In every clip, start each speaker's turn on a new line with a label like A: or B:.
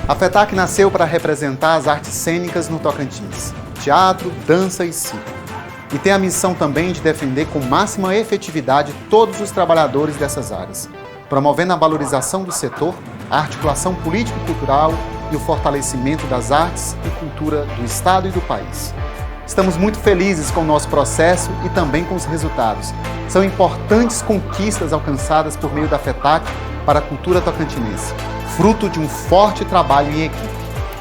A: A FETAC nasceu para representar as artes cênicas no Tocantins, teatro, dança e circo. E tem a missão também de defender com máxima efetividade todos os trabalhadores dessas áreas, promovendo a valorização do setor, a articulação político-cultural e o fortalecimento das artes e cultura do Estado e do país. Estamos muito felizes com o nosso processo e também com os resultados. São importantes conquistas alcançadas por meio da FETAC para a cultura tocantinense, fruto de um forte trabalho em equipe.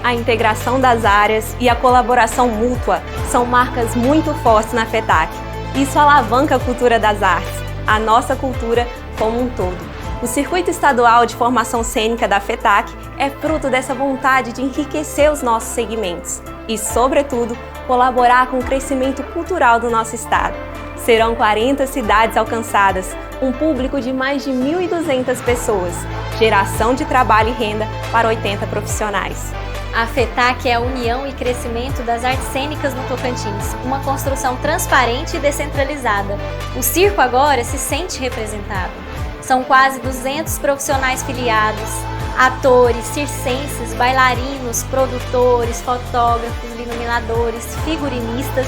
B: A integração das áreas e a colaboração mútua são marcas muito fortes na FETAC. Isso alavanca a cultura das artes, a nossa cultura como um todo. O Circuito Estadual de Formação Cênica da FETAC é fruto dessa vontade de enriquecer os nossos segmentos e, sobretudo, colaborar com o crescimento cultural do nosso estado. Serão 40 cidades alcançadas, um público de mais de 1.200 pessoas, geração de trabalho e renda para 80 profissionais.
C: A FETAC é a união e crescimento das artes cênicas no Tocantins, uma construção transparente e descentralizada. O circo agora se sente representado. São quase 200 profissionais filiados, atores, circenses, bailarinos, produtores, fotógrafos, iluminadores, figurinistas,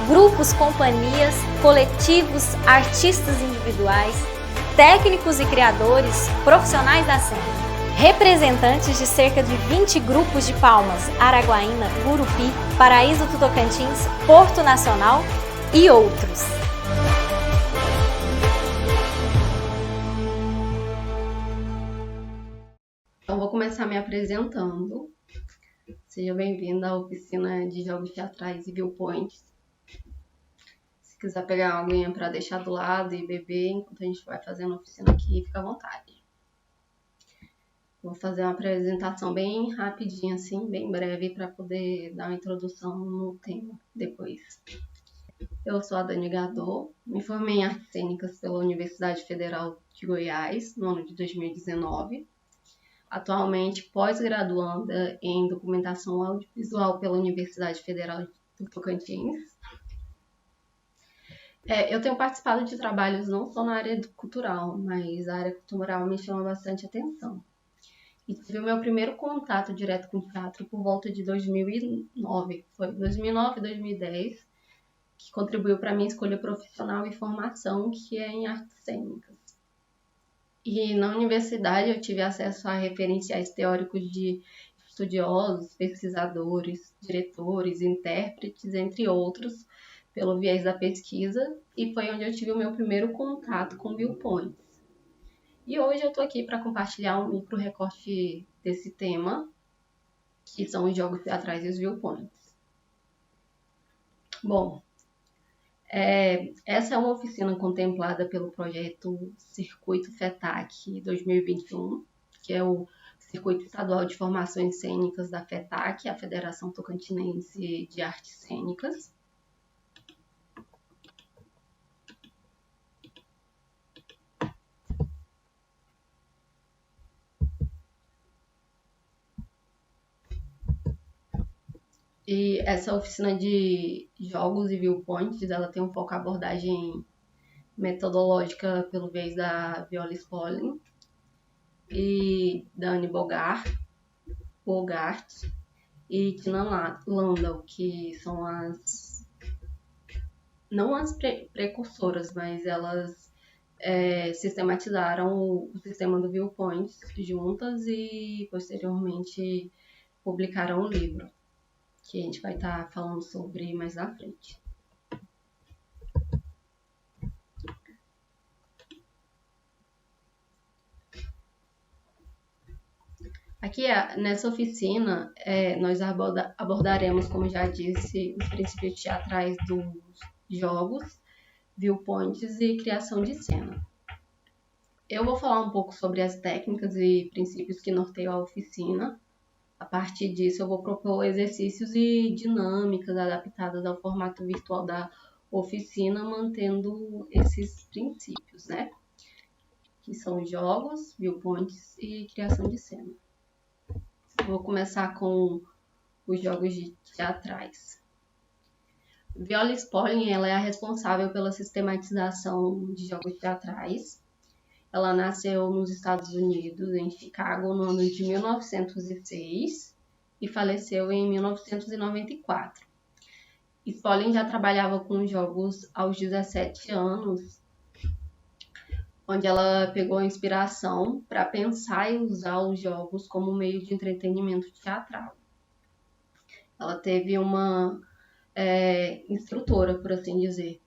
C: grupos, companhias, coletivos, artistas individuais, técnicos e criadores, profissionais da cena, representantes de cerca de 20 grupos de Palmas, Araguaína, Gurupi, Paraíso do Tocantins, Porto Nacional e outros.
D: Então, vou começar me apresentando. Seja bem-vindo à oficina de jogos teatrais e viewpoints. Se quiser pegar alguém para deixar do lado e beber enquanto a gente vai fazendo a oficina aqui, fica à vontade. Vou fazer uma apresentação bem rapidinha, assim, bem breve, para poder dar uma introdução no tema depois. Eu sou a Dani Gadot, me formei em Artes Cênicas pela Universidade Federal de Goiás, no ano de 2019. Atualmente pós-graduanda em Documentação Audiovisual pela Universidade Federal do Tocantins. Eu tenho participado de trabalhos não só na área cultural, mas a área cultural me chama bastante atenção. E tive o meu primeiro contato direto com o teatro por volta de 2009. Foi 2009, 2010, que contribuiu para a minha escolha profissional e formação, que é em artes cênicas. E na universidade eu tive acesso a referenciais teóricos de estudiosos, pesquisadores, diretores, intérpretes, entre outros, pelo viés da pesquisa, e foi onde eu tive o meu primeiro contato com viewpoints. E hoje eu estou aqui para compartilhar um micro recorte desse tema, que são os jogos teatrais e os viewpoints. Bom, essa é uma oficina contemplada pelo projeto Circuito FETAC 2021, que é o Circuito Estadual de Formações Cênicas da FETAC, a Federação Tocantinense de Artes Cênicas. E essa oficina de jogos e viewpoints, ela tem um foco em abordagem metodológica pelo viés da Viola Spolin e Dani Bogart e Tina Landau, que são não as precursoras, mas elas sistematizaram o sistema do viewpoints juntas e posteriormente publicaram o livro, que a gente vai estar falando sobre mais à frente. Aqui, nessa oficina, nós abordaremos, como já disse, os princípios teatrais dos jogos, viewpoints e criação de cena. Eu vou falar um pouco sobre as técnicas e princípios que norteiam a oficina. A partir disso, eu vou propor exercícios e dinâmicas adaptadas ao formato virtual da oficina, mantendo esses princípios, né? Que são jogos, viewpoints e criação de cena. Vou começar com os jogos teatrais. Viola Spolin, ela é a responsável pela sistematização de jogos teatrais Ela nasceu nos Estados Unidos, em Chicago, no ano de 1906 e faleceu em 1994. Spolin já trabalhava com jogos aos 17 anos, onde ela pegou a inspiração para pensar e usar os jogos como meio de entretenimento teatral. Ela teve uma instrutora, por assim dizer,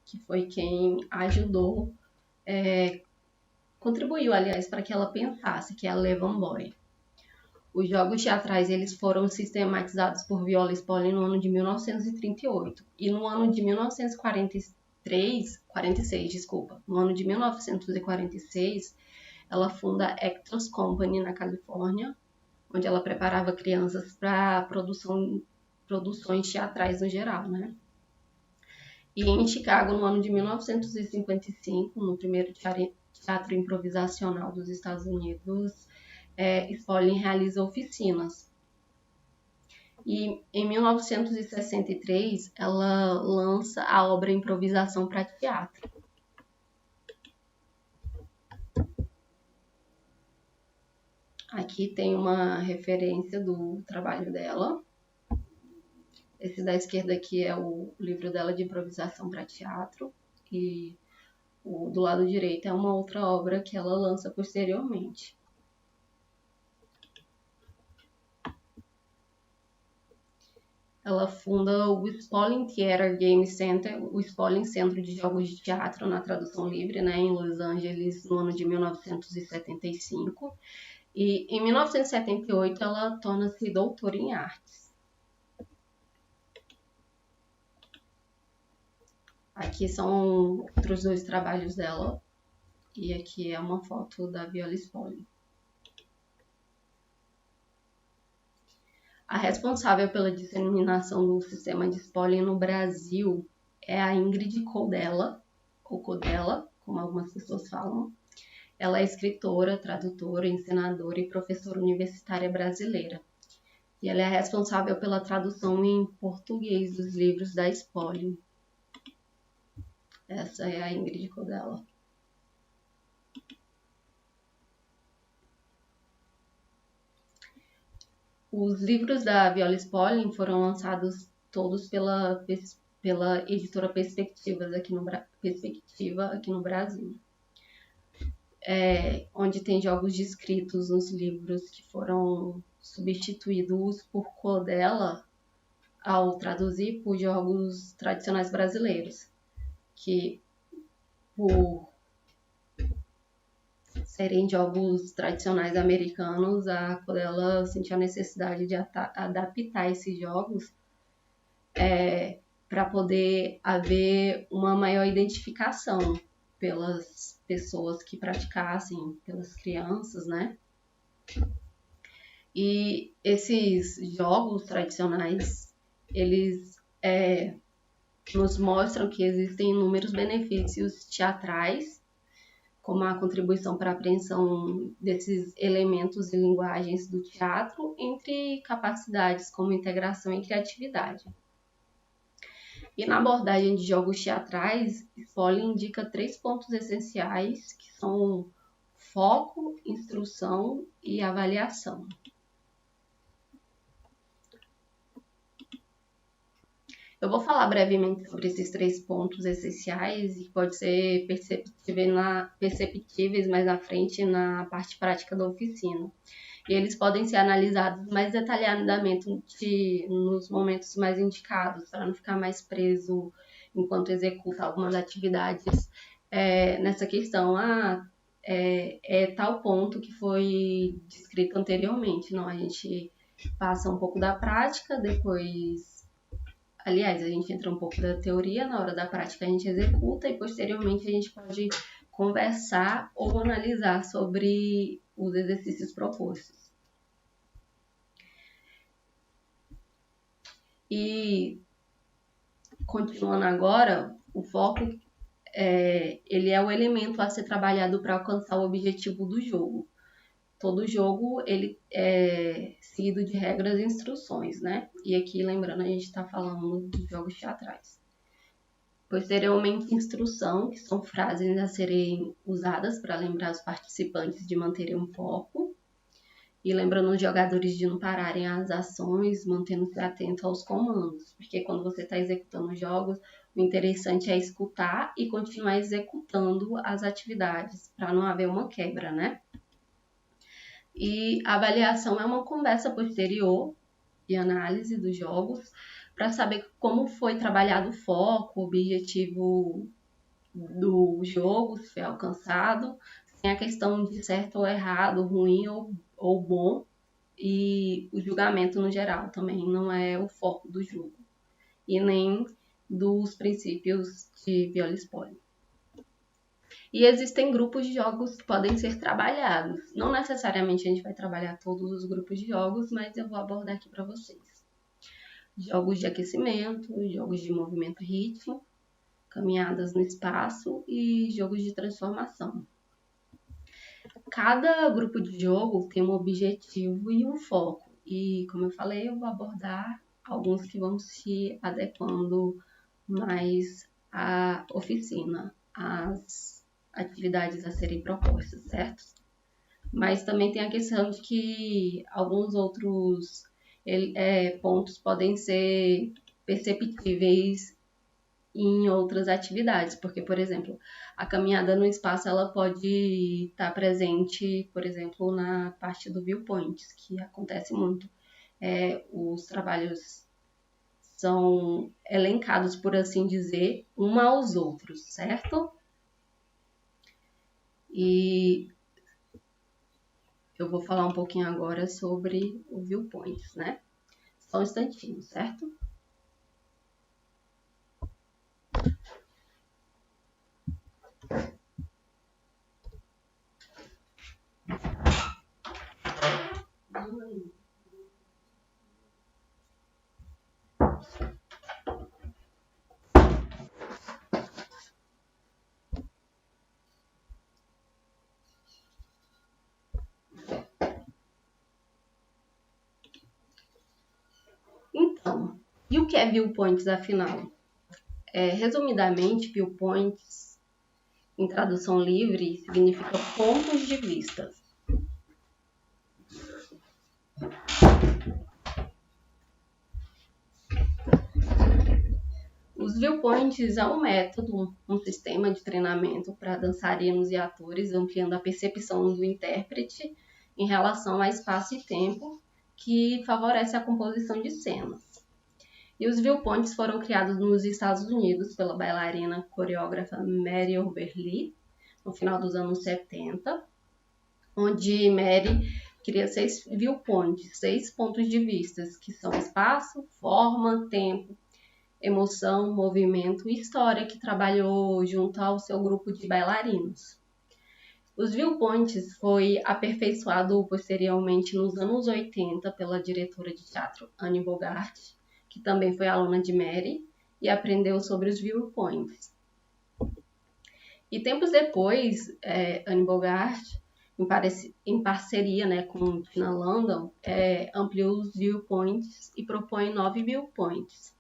D: que foi quem ajudou, contribuiu, aliás, para que ela pensasse, que é a Levin Boyd. Os jogos teatrais eles foram sistematizados por Viola Spolin no ano de 1938 e no ano de 1946, ela funda a Actors Company na Califórnia, onde ela preparava crianças para produções teatrais no geral, né? E em Chicago, no ano de 1955, no primeiro teatro improvisacional dos Estados Unidos, Spolin realiza oficinas. E em 1963, ela lança a obra Improvisação para Teatro. Aqui tem uma referência do trabalho dela. Esse da esquerda aqui é o livro dela de improvisação para teatro. E o do lado direito é uma outra obra que ela lança posteriormente. Ela funda o Spolin Theater Game Center, o Spolin Centro de Jogos de Teatro, na tradução livre, né, em Los Angeles, no ano de 1975. E em 1978 ela torna-se doutora em artes. Aqui são outros dois trabalhos dela. E aqui é uma foto da Viola Spolin. A responsável pela disseminação do sistema de Spolin no Brasil é a Ingrid Codella, ou Codella, como algumas pessoas falam. Ela é escritora, tradutora, ensinadora e professora universitária brasileira. E ela é responsável pela tradução em português dos livros da Spolin. Essa é a Ingrid Codella. Os livros da Viola Spolin foram lançados todos pela editora Perspectiva aqui no Brasil. Onde tem jogos descritos nos livros que foram substituídos por Codella ao traduzir por jogos tradicionais brasileiros, que por serem jogos tradicionais americanos, a Codella sentiu a necessidade de adaptar esses jogos para poder haver uma maior identificação pelas pessoas que praticassem, pelas crianças, né? E esses jogos tradicionais, eles nos mostram que existem inúmeros benefícios teatrais, como a contribuição para a apreensão desses elementos e linguagens do teatro, entre capacidades como integração e criatividade. E na abordagem de jogos teatrais, Spolin indica 3 pontos essenciais, que são foco, instrução e avaliação. Eu vou falar brevemente sobre esses 3 pontos essenciais e pode ser perceptíveis mais na frente na parte prática da oficina. E eles podem ser analisados mais detalhadamente nos momentos mais indicados, para não ficar mais preso enquanto executa algumas atividades nessa questão. Tal ponto que foi descrito anteriormente. Não, a gente passa um pouco da prática, depois... Aliás, a gente entra um pouco da teoria, na hora da prática a gente executa e posteriormente a gente pode conversar ou analisar sobre os exercícios propostos. E, continuando agora, o foco ele é o elemento a ser trabalhado para alcançar o objetivo do jogo. Todo jogo ele é seguido de regras e instruções, né? E aqui, lembrando, a gente está falando de jogos teatrais. Posteriormente, instrução, que são frases a serem usadas para lembrar os participantes de manterem um foco. E lembrando os jogadores de não pararem as ações, mantendo-se atento aos comandos. Porque quando você está executando jogos, o interessante é escutar e continuar executando as atividades, para não haver uma quebra, né? E a avaliação é uma conversa posterior e análise dos jogos, para saber como foi trabalhado o foco, o objetivo do jogo, se foi alcançado, sem a questão de certo ou errado, ruim ou bom, e o julgamento no geral também não é o foco do jogo, e nem dos princípios de viola spoiler. E existem grupos de jogos que podem ser trabalhados. Não necessariamente a gente vai trabalhar todos os grupos de jogos, mas eu vou abordar aqui para vocês. Jogos de aquecimento, jogos de movimento e ritmo, caminhadas no espaço e jogos de transformação. Cada grupo de jogo tem um objetivo e um foco. E, como eu falei, eu vou abordar alguns que vão se adequando mais à oficina, às atividades a serem propostas, certo? Mas também tem a questão de que alguns outros pontos podem ser perceptíveis em outras atividades, porque, por exemplo, a caminhada no espaço ela pode estar presente, por exemplo, na parte do viewpoints, que acontece muito. Os trabalhos são elencados, por assim dizer, um aos outros, certo? E eu vou falar um pouquinho agora sobre o viewpoints, né? Só um instantinho, certo? Então, e o que é viewpoints, afinal? Resumidamente, viewpoints, em tradução livre, significa pontos de vista. Os viewpoints é um método, um sistema de treinamento para dançarinos e atores, ampliando a percepção do intérprete em relação a espaço e tempo, que favorece a composição de cenas. E os viewpoints foram criados nos Estados Unidos pela bailarina coreógrafa Mary Oberly, no final dos anos 70, onde Mary cria 6 viewpoints, 6 pontos de vista, que são espaço, forma, tempo, emoção, movimento e história, que trabalhou junto ao seu grupo de bailarinos. Os viewpoints foi aperfeiçoado posteriormente nos anos 80 pela diretora de teatro Anne Bogart, que também foi aluna de Mary e aprendeu sobre os viewpoints. E tempos depois, Anne Bogart, em parceria, né, com Tina Landau, ampliou os viewpoints e propõe 9 viewpoints.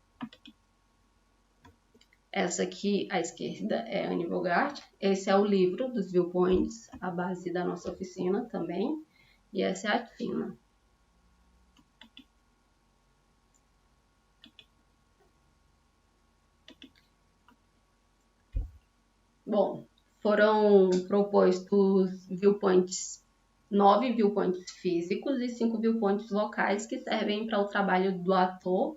D: Essa aqui, à esquerda, é Anne Bogart. Esse é o livro dos viewpoints, a base da nossa oficina também. E essa é a Tina. Bom, foram propostos viewpoints, 9 viewpoints físicos e 5 viewpoints vocais, que servem para o trabalho do ator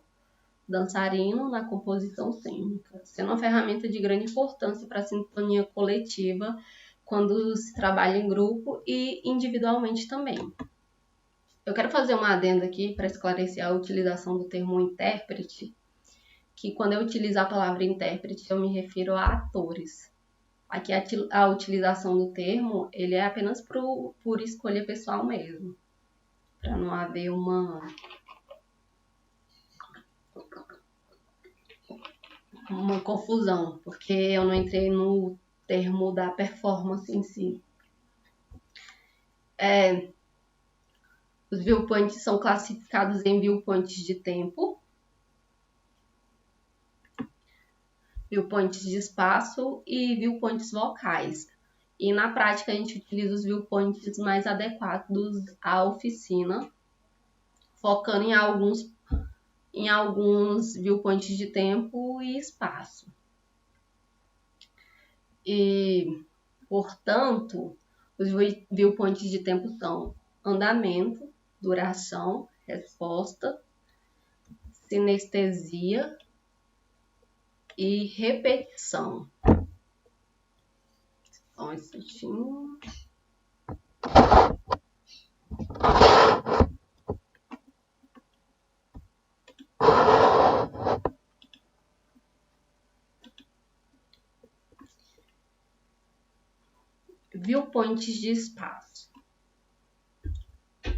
D: dançarino na composição cênica, sendo uma ferramenta de grande importância para a sintonia coletiva quando se trabalha em grupo e individualmente também. Eu quero fazer uma adenda aqui para esclarecer a utilização do termo intérprete, que quando eu utilizo a palavra intérprete eu me refiro a atores. Aqui a utilização do termo ele é apenas por escolha pessoal mesmo, para não haver uma confusão, porque eu não entrei no termo da performance em si. Os viewpoints são classificados em viewpoints de tempo, viewpoints de espaço e viewpoints vocais. E na prática a gente utiliza os viewpoints mais adequados à oficina, focando em alguns viewpoints de tempo e espaço. E, portanto, os viewpoints de tempo são andamento, duração, resposta, sinestesia e repetição. Só um instantinho. Viewpoints de espaço.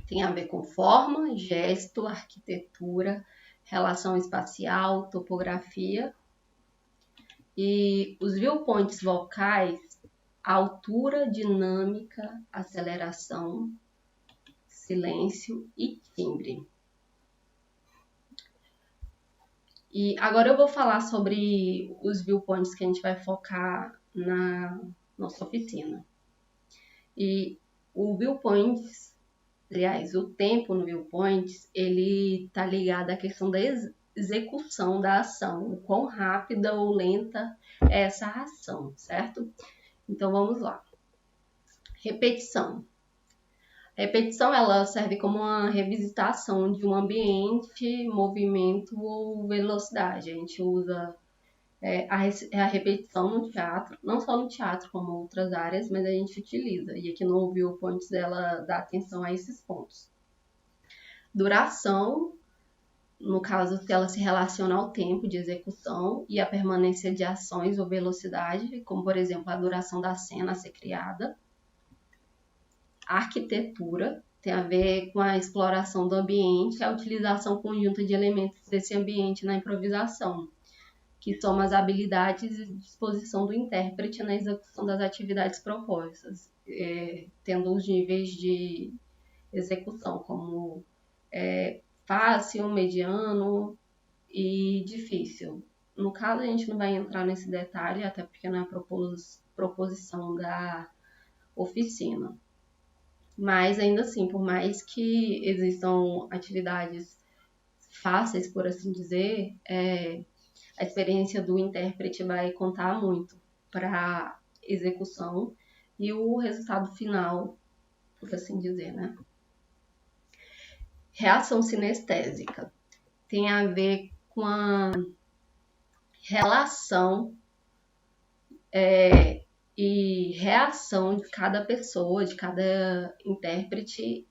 D: Tem a ver com forma, gesto, arquitetura, relação espacial, topografia. E os viewpoints vocais, altura, dinâmica, aceleração, silêncio e timbre. E agora eu vou falar sobre os viewpoints que a gente vai focar na nossa oficina. E o viewpoints, aliás, o tempo no viewpoints, ele está ligado à questão da execução da ação, o quão rápida ou lenta é essa ação, certo? Então vamos lá. Repetição. A repetição ela serve como uma revisitação de um ambiente, movimento ou velocidade. A gente usa a repetição no teatro, não só no teatro, como outras áreas, mas a gente utiliza. E aqui no viewpoints ela dá atenção a esses pontos. Duração, no caso, se ela se relaciona ao tempo de execução e a permanência de ações ou velocidade, como, por exemplo, a duração da cena a ser criada. A arquitetura tem a ver com a exploração do ambiente e a utilização conjunta de elementos desse ambiente na improvisação, que são as habilidades e disposição do intérprete na execução das atividades propostas, tendo os níveis de execução, como fácil, mediano e difícil. No caso, a gente não vai entrar nesse detalhe, até porque não é a proposição da oficina. Mas, ainda assim, por mais que existam atividades fáceis, por assim dizer, a experiência do intérprete vai contar muito para a execução e o resultado final, por assim dizer, né? Reação sinestésica tem a ver com a relação e reação de cada pessoa, de cada intérprete,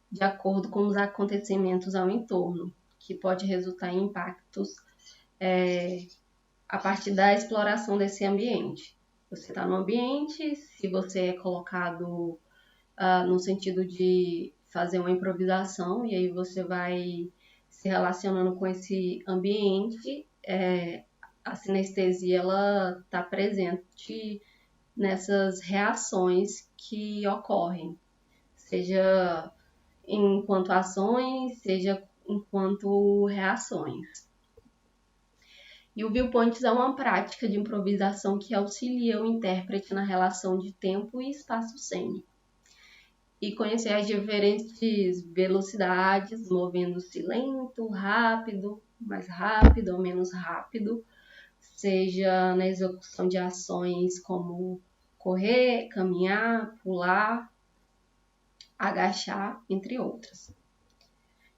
D: de acordo com os acontecimentos ao entorno, que pode resultar em impactos a partir da exploração desse ambiente. Você está no ambiente, se você é colocado no sentido de fazer uma improvisação, e aí você vai se relacionando com esse ambiente, a sinestesia ela está presente nessas reações que ocorrem, seja enquanto ações, seja enquanto reações. E o viewpoints é uma prática de improvisação que auxilia o intérprete na relação de tempo e espaço cênico. E conhecer as diferentes velocidades, movendo-se lento, rápido, mais rápido ou menos rápido, seja na execução de ações como correr, caminhar, pular, agachar, entre outras.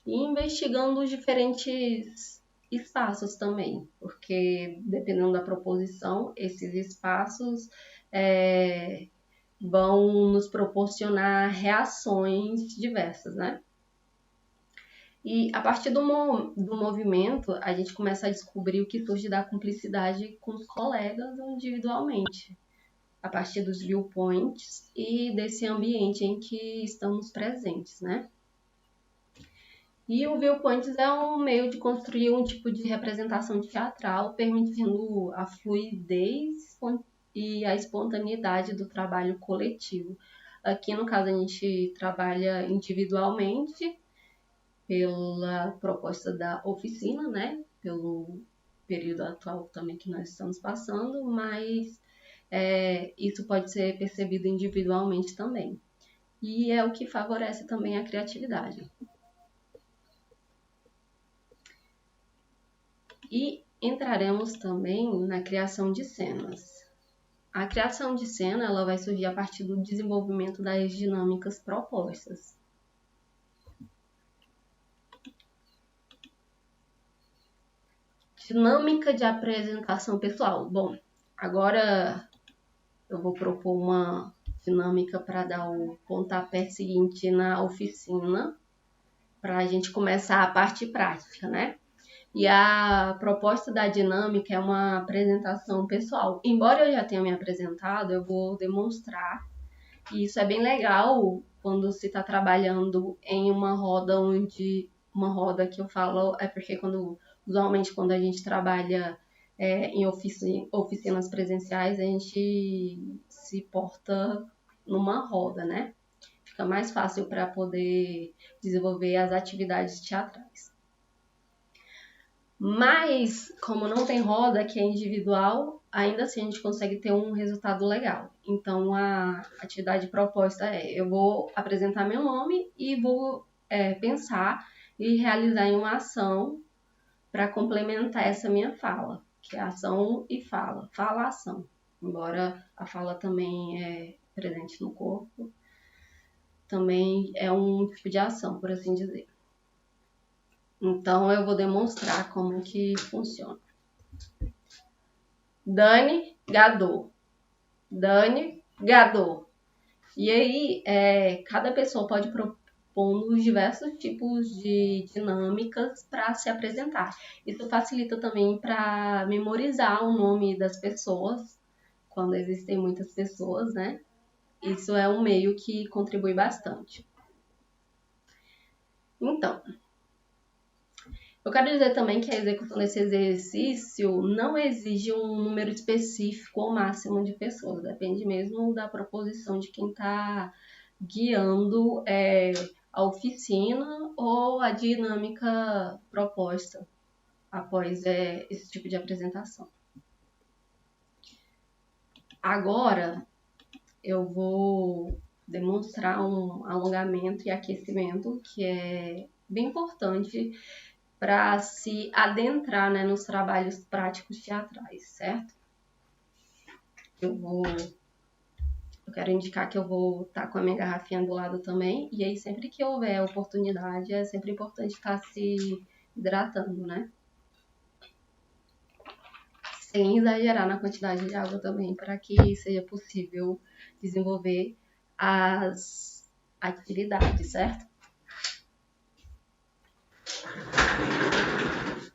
D: E investigando os diferentes espaços também, porque dependendo da proposição, esses espaços vão nos proporcionar reações diversas, né? E a partir do movimento, a gente começa a descobrir o que surge da cumplicidade com os colegas ou individualmente, a partir dos viewpoints e desse ambiente em que estamos presentes, né? E o viewpoints é um meio de construir um tipo de representação teatral, permitindo a fluidez e a espontaneidade do trabalho coletivo. Aqui, no caso, a gente trabalha individualmente pela proposta da oficina, né? Pelo período atual também que nós estamos passando, mas isso pode ser percebido individualmente também. E é o que favorece também a criatividade. E entraremos também na criação de cenas. A criação de cena ela vai surgir a partir do desenvolvimento das dinâmicas propostas. Dinâmica de apresentação pessoal. Bom, agora eu vou propor uma dinâmica para dar o pontapé seguinte na oficina, para a gente começar a parte prática, né? E a proposta da dinâmica é uma apresentação pessoal. Embora eu já tenha me apresentado, eu vou demonstrar. E isso é bem legal quando se está trabalhando em uma roda uma roda que eu falo é porque usualmente quando a gente trabalha em oficinas presenciais, a gente se porta numa roda, né? Fica mais fácil para poder desenvolver as atividades teatrais. Mas, como não tem roda, que é individual, ainda assim a gente consegue ter um resultado legal. Então, a atividade proposta eu vou apresentar meu nome e vou pensar e realizar em uma ação para complementar essa minha fala, que é ação e fala, fala-ação. Embora a fala também é presente no corpo, também é um tipo de ação, por assim dizer. Então, eu vou demonstrar como que funciona. Dani Gadot. Dani Gadot. E aí, cada pessoa pode propondo diversos tipos de dinâmicas para se apresentar. Isso facilita também para memorizar o nome das pessoas, quando existem muitas pessoas, né? Isso é um meio que contribui bastante. Então, eu quero dizer também que a execução desse exercício não exige um número específico ou máximo de pessoas, depende mesmo da proposição de quem está guiando a oficina ou a dinâmica proposta após esse tipo de apresentação. Agora, eu vou demonstrar um alongamento e aquecimento que é bem importante para se adentrar, né, nos trabalhos práticos teatrais, certo? Eu quero indicar que eu vou estar com a minha garrafinha do lado também, e aí sempre que houver oportunidade, é sempre importante estar se hidratando, né? Sem exagerar na quantidade de água também, para que seja possível desenvolver as atividades, certo?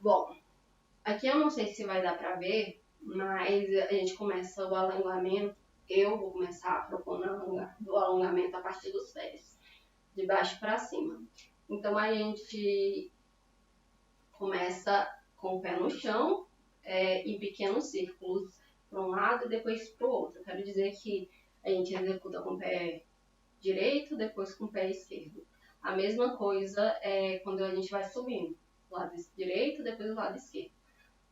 D: Bom, aqui eu não sei se vai dar para ver, mas a gente começa o alongamento. Eu vou começar propondo o alongamento a partir dos pés, de baixo para cima. Então a gente começa com o pé no chão, em pequenos círculos para um lado e depois para o outro. Eu quero dizer que a gente executa com o pé direito, depois com o pé esquerdo. A mesma coisa quando a gente vai subindo. O lado direito, depois o lado esquerdo.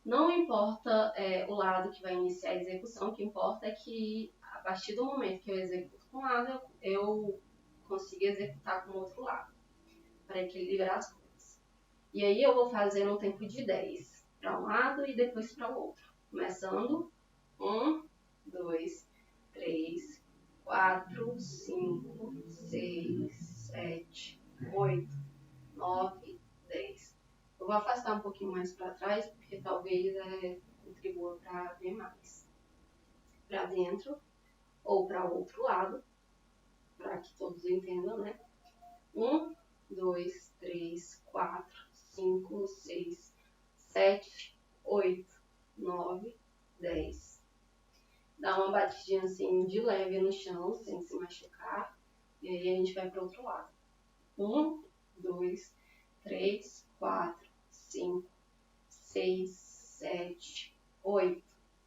D: Não importa o lado que vai iniciar a execução, o que importa é que a partir do momento que eu executo com um lado, eu consigo executar com o outro lado, para equilibrar as coisas. E aí eu vou fazer um tempo de 10 para um lado e depois para o outro. Começando 1, 2, 3, 4, 5, 6, 7, 8, 9, 10. Eu vou afastar um pouquinho mais para trás, porque talvez contribua para ver mais. Para dentro ou para o outro lado, para que todos entendam, né? 1, 2, 3, 4, 5, 6, 7, 8, 9, 10. Dá uma batidinha assim de leve no chão, sem se machucar. E aí a gente vai para o outro lado. 1, 2, 3, 4, 5, 6, 7, 8,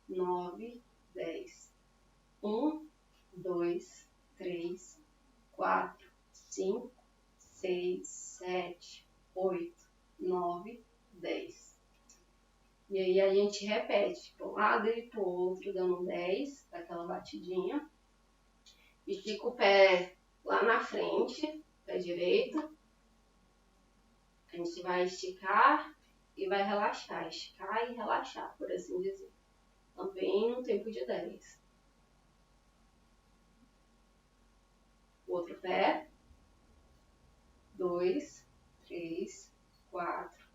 D: 9, 10. 1, 2, 3, 4, 5, 6, 7, 8, 9, 10. E aí a gente repete para um lado e para o outro, dando 10, daquela batidinha. Estica o pé lá na frente, pé direito. A gente vai esticar e vai relaxar. Esticar e relaxar, por assim dizer. Também no tempo de 10. O outro pé. 2, 3, 4,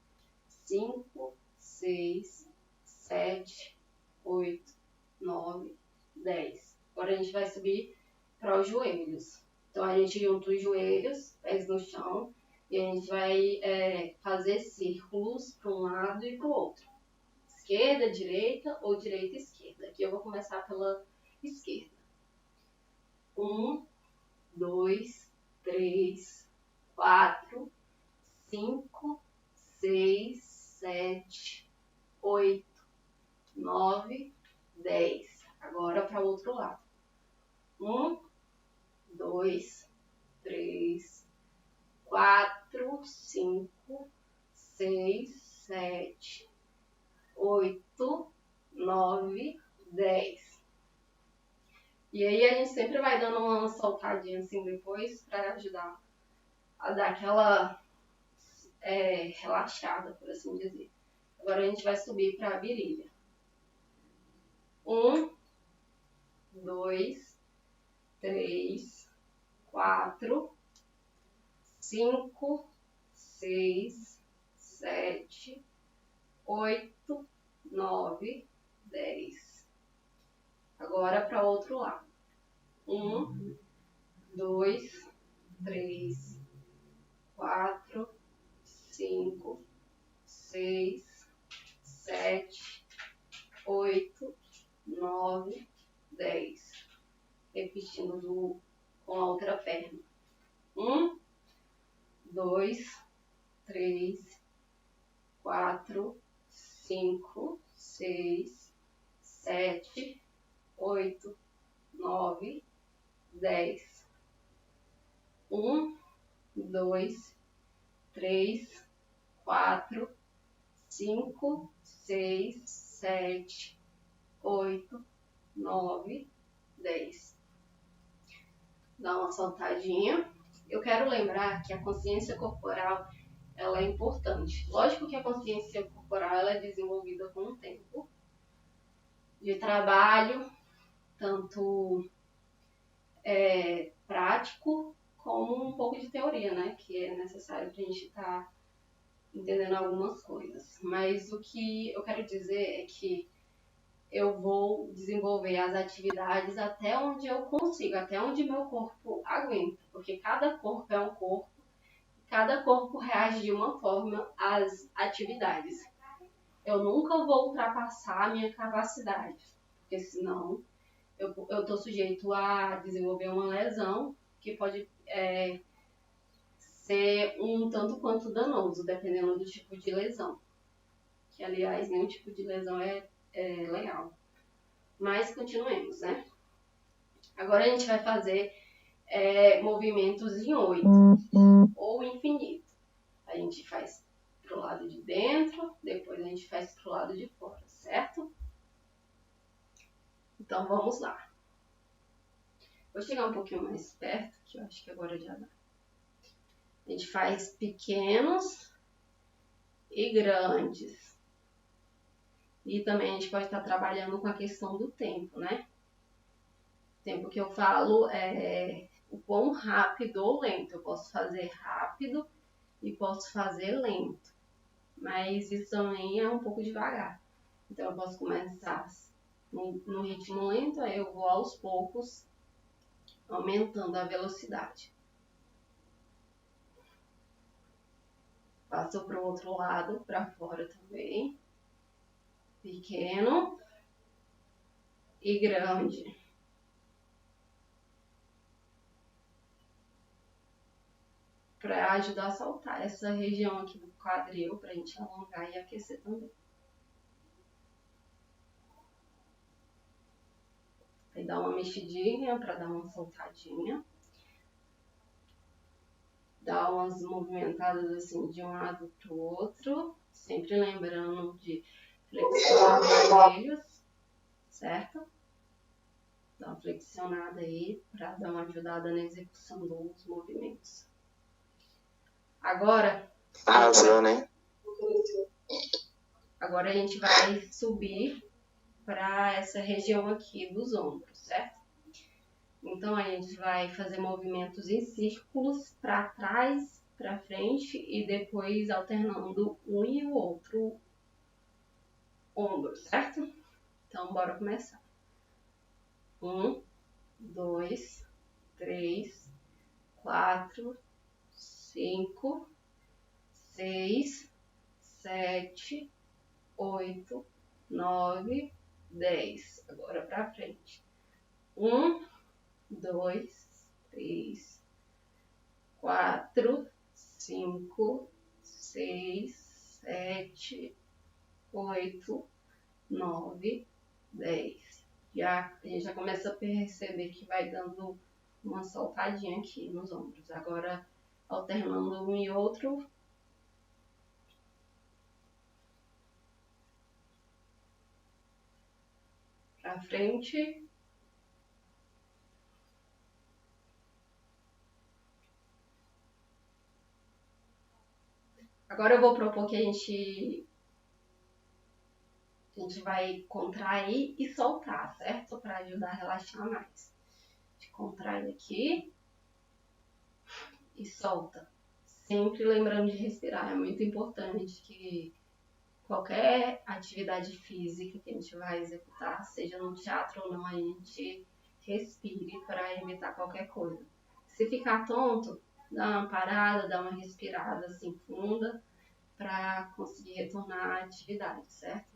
D: 5, 6, 7, 8, 9, 10. Agora a gente vai subir para os joelhos. Então a gente junta os joelhos, pés no chão, e a gente vai fazer círculos para um lado e para o outro. Esquerda, direita ou direita, esquerda. Aqui eu vou começar pela esquerda. 1, 2, 3, 4, 5, 6, 7, 8, 9, 10. Agora para o outro lado. 1, 2, 3, 4, 5, 6, 7, 8, 9, 10. E aí a gente sempre vai dando uma soltadinha assim depois para ajudar a dar aquela relaxada, por assim dizer. Agora a gente vai subir para a virilha. 1, 2, 3, 4, 5, 6, 7, 8, 9, 10. Agora para o outro lado. 1, 2, 3, 4, 5, 6, 7, 8, 9, 10. Repetindo com a outra perna. 1, 2, 3, 4, 5, 6, 7, 8, 9, 10. 1, 2, 3, 4, 5, 6, 7, 8, 9, 10. Dá uma soltadinha. Eu quero lembrar que a consciência corporal ela é importante. Lógico que a consciência corporal ela é desenvolvida com o tempo de trabalho, tanto prático como um pouco de teoria, né? Que é necessário para a gente estar entendendo algumas coisas. Mas o que eu quero dizer é que eu vou desenvolver as atividades até onde eu consigo, até onde meu corpo aguenta. Porque cada corpo é um corpo, cada corpo reage de uma forma às atividades. Eu nunca vou ultrapassar a minha capacidade, porque senão eu estou sujeito a desenvolver uma lesão que pode ser um tanto quanto danoso, dependendo do tipo de lesão. Que, aliás, nenhum tipo de lesão é legal. Mas continuemos, né? Agora a gente vai fazer movimentos em 8 ou infinito. A gente faz pro lado de dentro, depois a gente faz pro lado de fora, certo? Então vamos lá. Vou chegar um pouquinho mais perto, que eu acho que agora já dá. A gente faz pequenos e grandes. E também a gente pode estar trabalhando com a questão do tempo, né? O tempo que eu falo é o quão rápido ou lento. Eu posso fazer rápido e posso fazer lento. Mas isso também é um pouco devagar. Então eu posso começar no ritmo lento, aí eu vou aos poucos aumentando a velocidade. Passo para o outro lado, para fora também. Pequeno e grande. Para ajudar a soltar essa região aqui do quadril, para a gente alongar e aquecer também. Aí dá uma mexidinha para dar uma soltadinha. Dá umas movimentadas assim de um lado para o outro. Sempre lembrando de flexionar os joelhos, certo? Dá uma flexionada aí para dar uma ajudada na execução dos movimentos. Agora,
E: Arrasou, né?
D: agora a gente vai subir para essa região aqui dos ombros, certo? Então a gente vai fazer movimentos em círculos para trás, para frente e depois alternando um e o outro ombro, certo? Então bora começar. 1, 2, 3, 4, 5, 6, 7, 8, 9, 10. Agora para frente. 1, 2, 3, 4, 5, 6, 7, 8, 9, 10. A gente já começa a perceber que vai dando uma soltadinha aqui nos ombros. Agora, alternando um e outro. Pra frente. Agora eu vou propor que a gente vai contrair e soltar, certo? Para ajudar a relaxar mais. A gente contrai aqui e solta. Sempre lembrando de respirar. É muito importante que qualquer atividade física que a gente vai executar, seja no teatro ou não, a gente respire para evitar qualquer coisa. Se ficar tonto, dá uma parada, dá uma respirada assim funda para conseguir retornar à atividade, certo?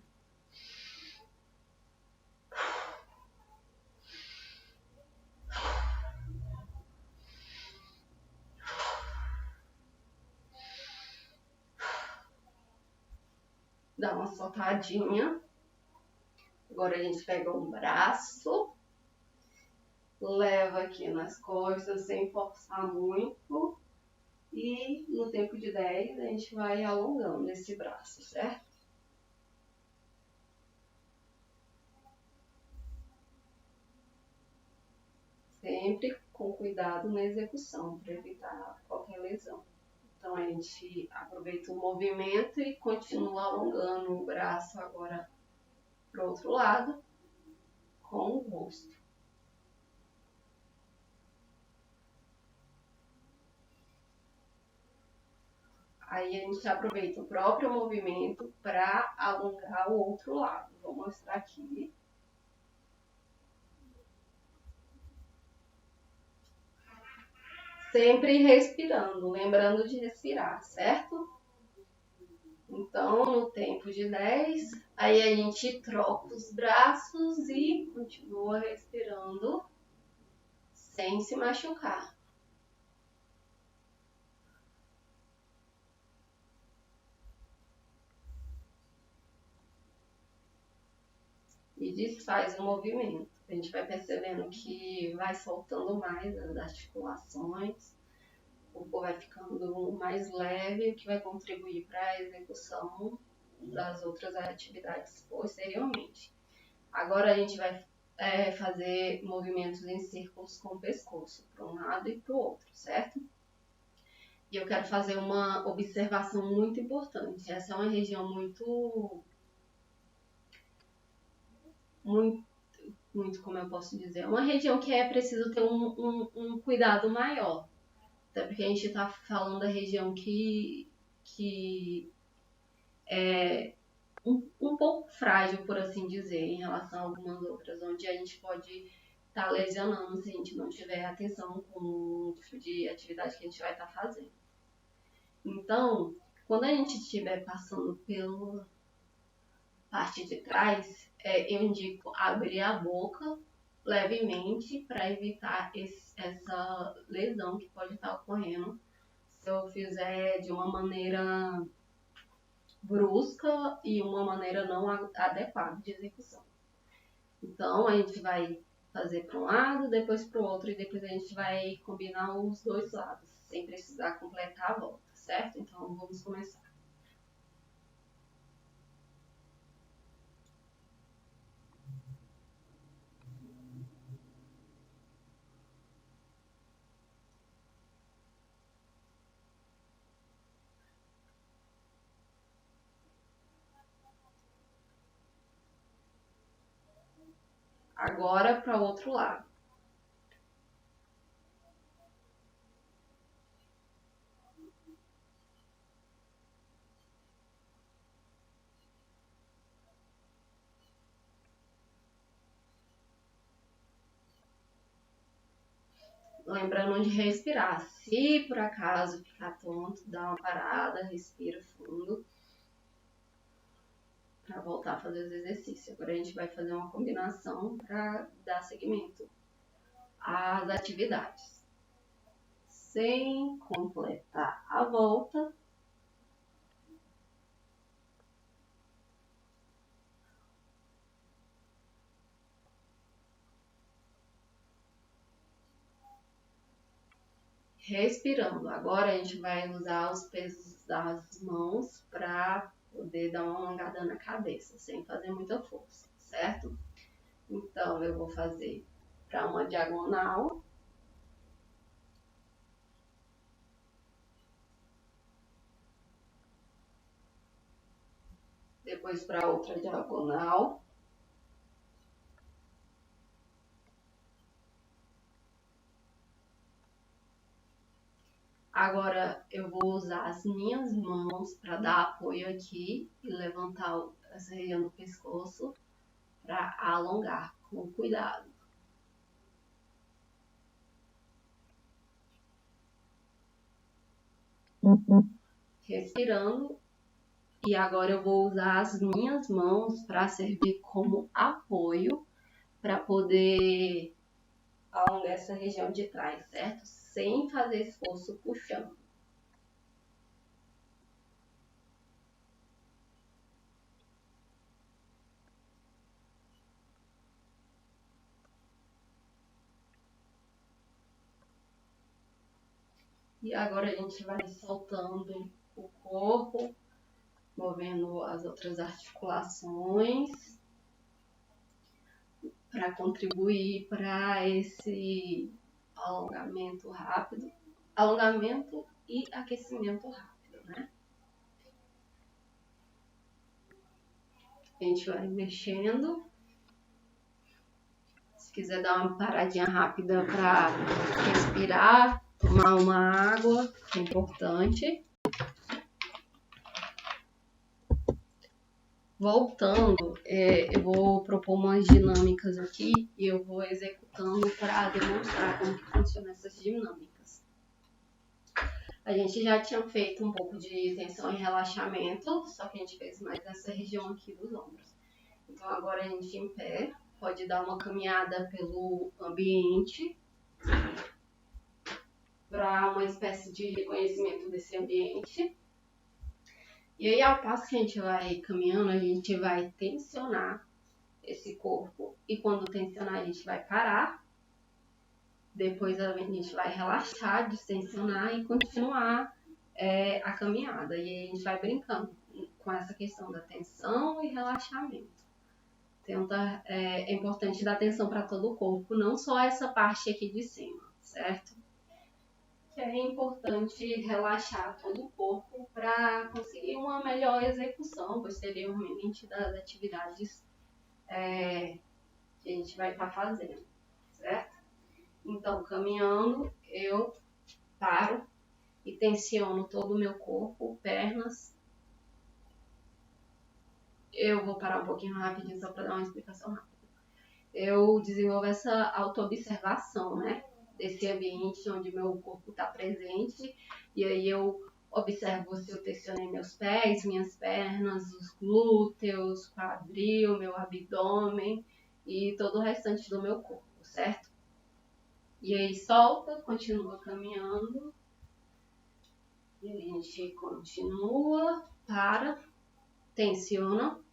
D: Dá uma soltadinha. Agora a gente pega um braço, leva aqui nas costas sem forçar muito. E no tempo de 10 a gente vai alongando esse braço, certo? Sempre com cuidado na execução para evitar qualquer lesão. Então a gente aproveita o movimento e continua alongando o braço agora para o outro lado com o rosto. Aí a gente aproveita o próprio movimento para alongar o outro lado. Vou mostrar aqui. Sempre respirando, lembrando de respirar, certo? Então, no tempo de 10, aí a gente troca os braços e continua respirando sem se machucar. E desfaz o movimento. A gente vai percebendo que vai soltando mais as articulações, o corpo vai ficando mais leve, o que vai contribuir para a execução das outras atividades posteriormente. Agora a gente vai fazer movimentos em círculos com o pescoço, para um lado e para o outro, certo? E eu quero fazer uma observação muito importante. Essa é uma região muito, como eu posso dizer, é uma região que é preciso ter um cuidado maior. Até porque a gente está falando da região que é um pouco frágil, por assim dizer, em relação a algumas outras, onde a gente pode estar lesionando se a gente não tiver atenção com o tipo de atividade que a gente vai estar fazendo. Então, quando a gente estiver passando pela parte de trás, eu indico abrir a boca levemente para evitar essa lesão que pode estar ocorrendo se eu fizer de uma maneira brusca e uma maneira não adequada de execução. Então, a gente vai fazer para um lado, depois para o outro, e depois a gente vai combinar os dois lados, sem precisar completar a volta, certo? Então, vamos começar. Agora para o outro lado. Lembrando de respirar. Se por acaso ficar tonto, dá uma parada, respira fundo para voltar a fazer os exercícios. Agora a gente vai fazer uma combinação para dar seguimento às atividades. Sem completar a volta, respirando. Agora a gente vai usar os pesos das mãos para poder dar uma alongada na cabeça, sem fazer muita força, certo? Então eu vou fazer para uma diagonal. Depois para outra diagonal. Agora eu vou usar as minhas mãos para dar apoio aqui e levantar essa região do pescoço para alongar com cuidado. Respirando. E agora eu vou usar as minhas mãos para servir como apoio para poder alongar essa região de trás, certo? Sem fazer esforço puxando. E agora a gente vai soltando o corpo, movendo as outras articulações para contribuir para esse alongamento rápido, alongamento e aquecimento rápido, né? A gente vai mexendo. Se quiser dar uma paradinha rápida para respirar, tomar uma água, é importante. Voltando, eu vou propor umas dinâmicas aqui e eu vou executando para demonstrar como que funcionam essas dinâmicas. A gente já tinha feito um pouco de tensão e relaxamento, só que a gente fez mais nessa região aqui dos ombros. Então agora a gente em pé pode dar uma caminhada pelo ambiente para uma espécie de reconhecimento desse ambiente. E aí, ao passo que a gente vai caminhando, a gente vai tensionar esse corpo. E quando tensionar, a gente vai parar. Depois a gente vai relaxar, destensionar e continuar a caminhada. E aí a gente vai brincando com essa questão da tensão e relaxamento. É importante dar atenção para todo o corpo, não só essa parte aqui de cima, certo? Que é importante relaxar todo o corpo para conseguir uma melhor execução posteriormente das atividades que a gente vai estar fazendo, certo? Então, caminhando, eu paro e tensiono todo o meu corpo, pernas. Eu vou parar um pouquinho rapidinho só para dar uma explicação rápida. Eu desenvolvo essa autoobservação, né? Desse ambiente onde meu corpo está presente, e aí eu observo se eu tensionei meus pés, minhas pernas, os glúteos, quadril, meu abdômen e todo o restante do meu corpo, certo? E aí solta, continua caminhando, e aí a gente continua, para, tensiona.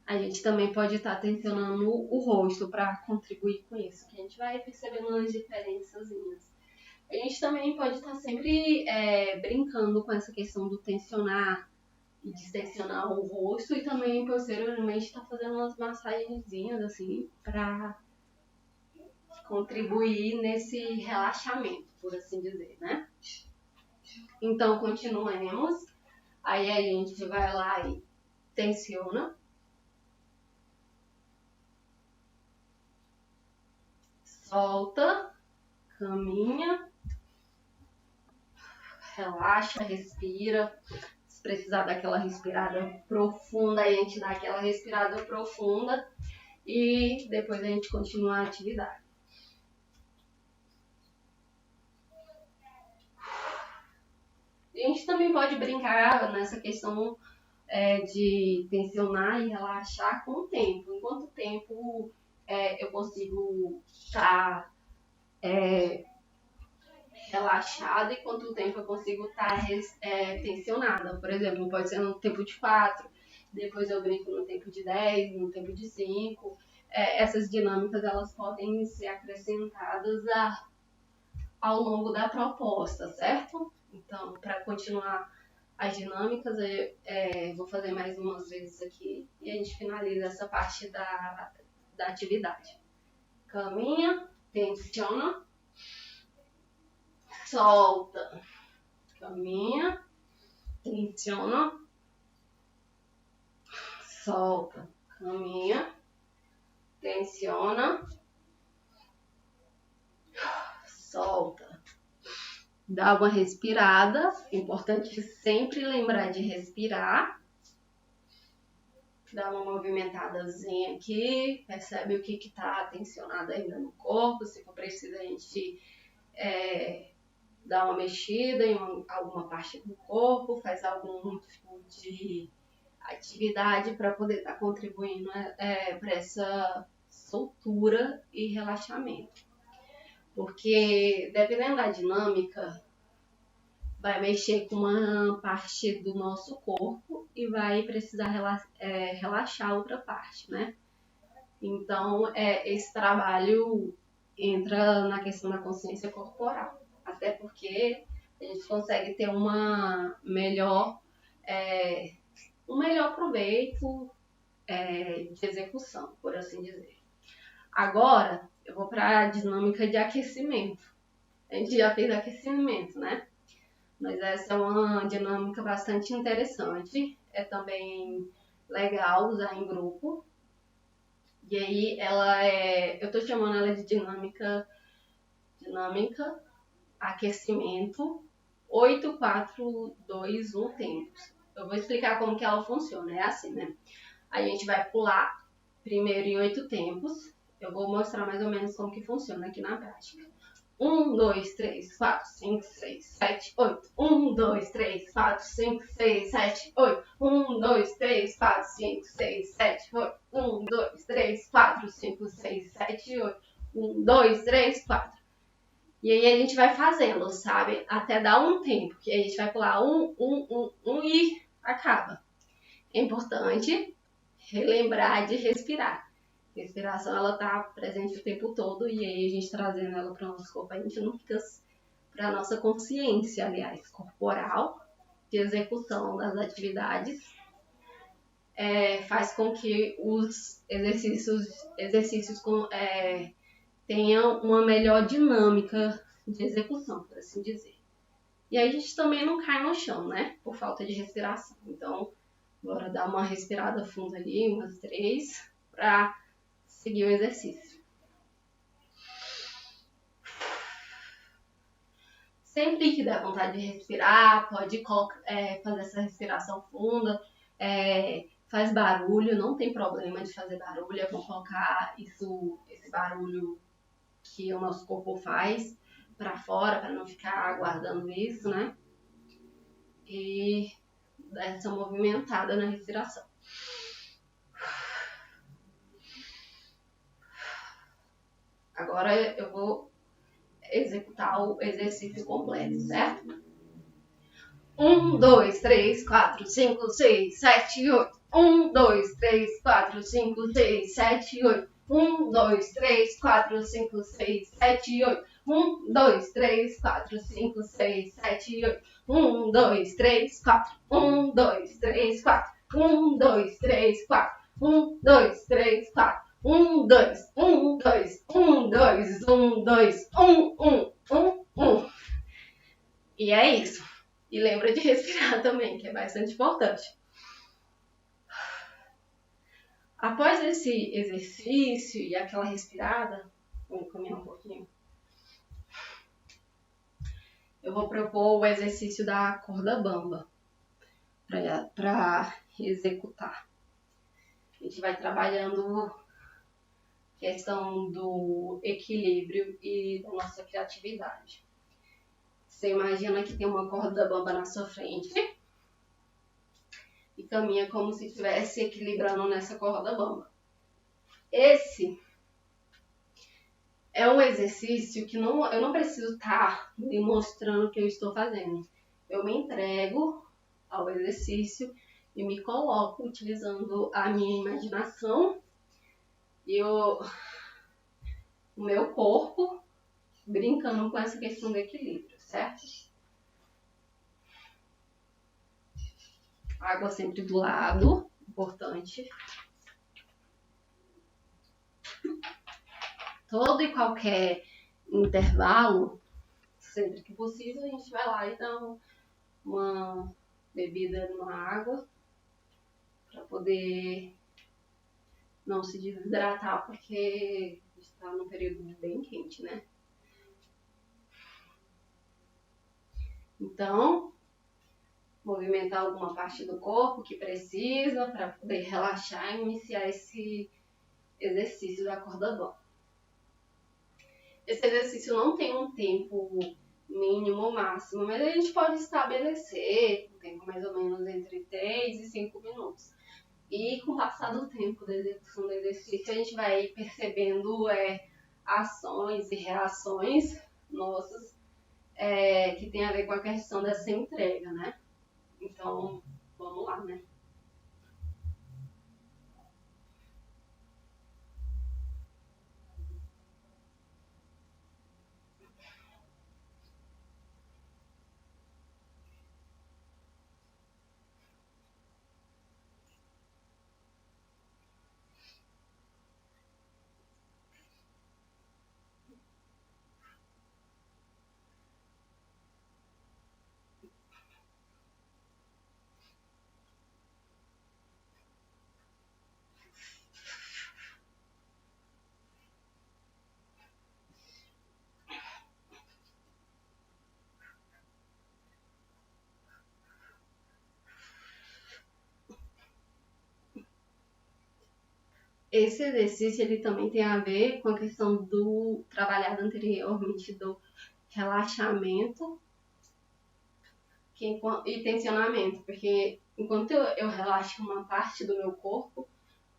D: A gente também pode estar tensionando o rosto para contribuir com isso, que a gente vai percebendo as diferençazinhas. A gente também pode estar sempre brincando com essa questão do tensionar e distensionar o rosto, e também posteriormente estar fazendo umas massagenzinhas assim para contribuir nesse relaxamento, por assim dizer, né? Então continuemos. Aí a gente vai lá e tensiona. solta, caminha, relaxa, respira. Se precisar daquela respirada profunda, a gente dá aquela respirada profunda e depois a gente continua a atividade. A gente também pode brincar nessa questão de tensionar e relaxar com o tempo. Em quanto tempo eu consigo estar relaxada e quanto tempo eu consigo estar tensionada. Por exemplo, pode ser no tempo de 4, depois eu brinco no tempo de 10, no tempo de 5. Essas dinâmicas elas podem ser acrescentadas ao longo da proposta, certo? Então, para continuar as dinâmicas, eu vou fazer mais umas vezes aqui e a gente finaliza essa parte da atividade. Caminha, tensiona, solta, caminha, tensiona, solta, caminha, tensiona, solta. Dá uma respirada, é importante sempre lembrar de respirar. Dá uma movimentadazinha aqui, percebe o que está tensionado ainda no corpo. Se for preciso, a gente dá uma mexida em alguma parte do corpo, faz algum tipo de atividade para poder estar contribuindo para essa soltura e relaxamento. Porque, dependendo da dinâmica, vai mexer com uma parte do nosso corpo e vai precisar relaxar a outra parte, né? Então, esse trabalho entra na questão da consciência corporal. Até porque a gente consegue ter um melhor proveito de execução, por assim dizer. Agora, eu vou para a dinâmica de aquecimento. A gente já fez aquecimento, né? Mas essa é uma dinâmica bastante interessante. É também legal usar em grupo. E aí, eu tô chamando ela de dinâmica aquecimento 8, 4, 2, 1 tempos. Eu vou explicar como que ela funciona. É assim, né? A gente vai pular primeiro em 8 tempos. Eu vou mostrar mais ou menos como que funciona aqui na prática. 1, 2, 3, 4, 5, 6, 7, 8. 1, 2, 3, 4, 5, 6, 7, 8. 1, 2, 3, 4, 5, 6, 7, 8. 1, 2, 3, 4, 5, 6, 7, 8. 1, 2, 3, 4. E aí a gente vai fazendo, sabe? Até dar um tempo. Que a gente vai pular 1, 1, 1, 1 e acaba. É importante relembrar de respirar. A respiração, ela tá presente o tempo todo e aí a gente trazendo ela para o nosso corpo, a gente não fica para a nossa consciência, aliás, corporal, de execução das atividades, faz com que os exercícios tenham uma melhor dinâmica de execução, por assim dizer. E aí a gente também não cai no chão, né? Por falta de respiração. Então, bora dar uma respirada funda ali, umas 3, para seguir o exercício. Sempre que der vontade de respirar, pode fazer essa respiração funda, faz barulho, não tem problema de fazer barulho, é bom colocar esse barulho que o nosso corpo faz para fora, para não ficar guardando isso, né? E dar essa movimentada na respiração. Agora eu vou executar o exercício completo, certo? 1, 2, 3, 4, 5, 6, 7, 8. 1, 2, 3, 4, 5, 6, 7, 8. 1, 2, 3, 4, 5, 6, 7, 8. 1, 2, 3, 4, 5, 6, 7, 8. 1, 2, 3, 4. 1, 2, 3, 4. 1, 2, 3, 4. 1, 2, 3, 4. 1, 2, 1, 2, 1, 2, 1, 2, 1, 1, 1, 1. E é isso. E lembra de respirar também, que é bastante importante. Após esse exercício e aquela respirada, Vamos caminhar um pouquinho. Eu vou propor o exercício da corda bamba para executar. A gente vai trabalhando questão do equilíbrio e da nossa criatividade. Você imagina que tem uma corda bamba na sua frente e caminha como se estivesse equilibrando nessa corda bamba. Esse é um exercício que eu não preciso estar me mostrando o que eu estou fazendo. Eu me entrego ao exercício e me coloco utilizando a minha imaginação e o meu corpo brincando com essa questão do equilíbrio, certo? Água sempre do lado, importante. Todo e qualquer intervalo, sempre que possível, a gente vai lá e dá uma bebida numa água para poder não se desidratar, porque está num período bem quente, né? Então, movimentar alguma parte do corpo que precisa para poder relaxar e iniciar esse exercício da corda bamba. Esse exercício não tem um tempo mínimo ou máximo, mas a gente pode estabelecer um tempo mais ou menos entre 3 e 5 minutos. E com o passar do tempo da execução do exercício, a gente vai percebendo ações e reações nossas que tem a ver com a questão dessa entrega, né? Então, vamos lá, né? Esse exercício ele também tem a ver com a questão do trabalhado anteriormente do relaxamento e tensionamento, porque enquanto eu relaxo uma parte do meu corpo,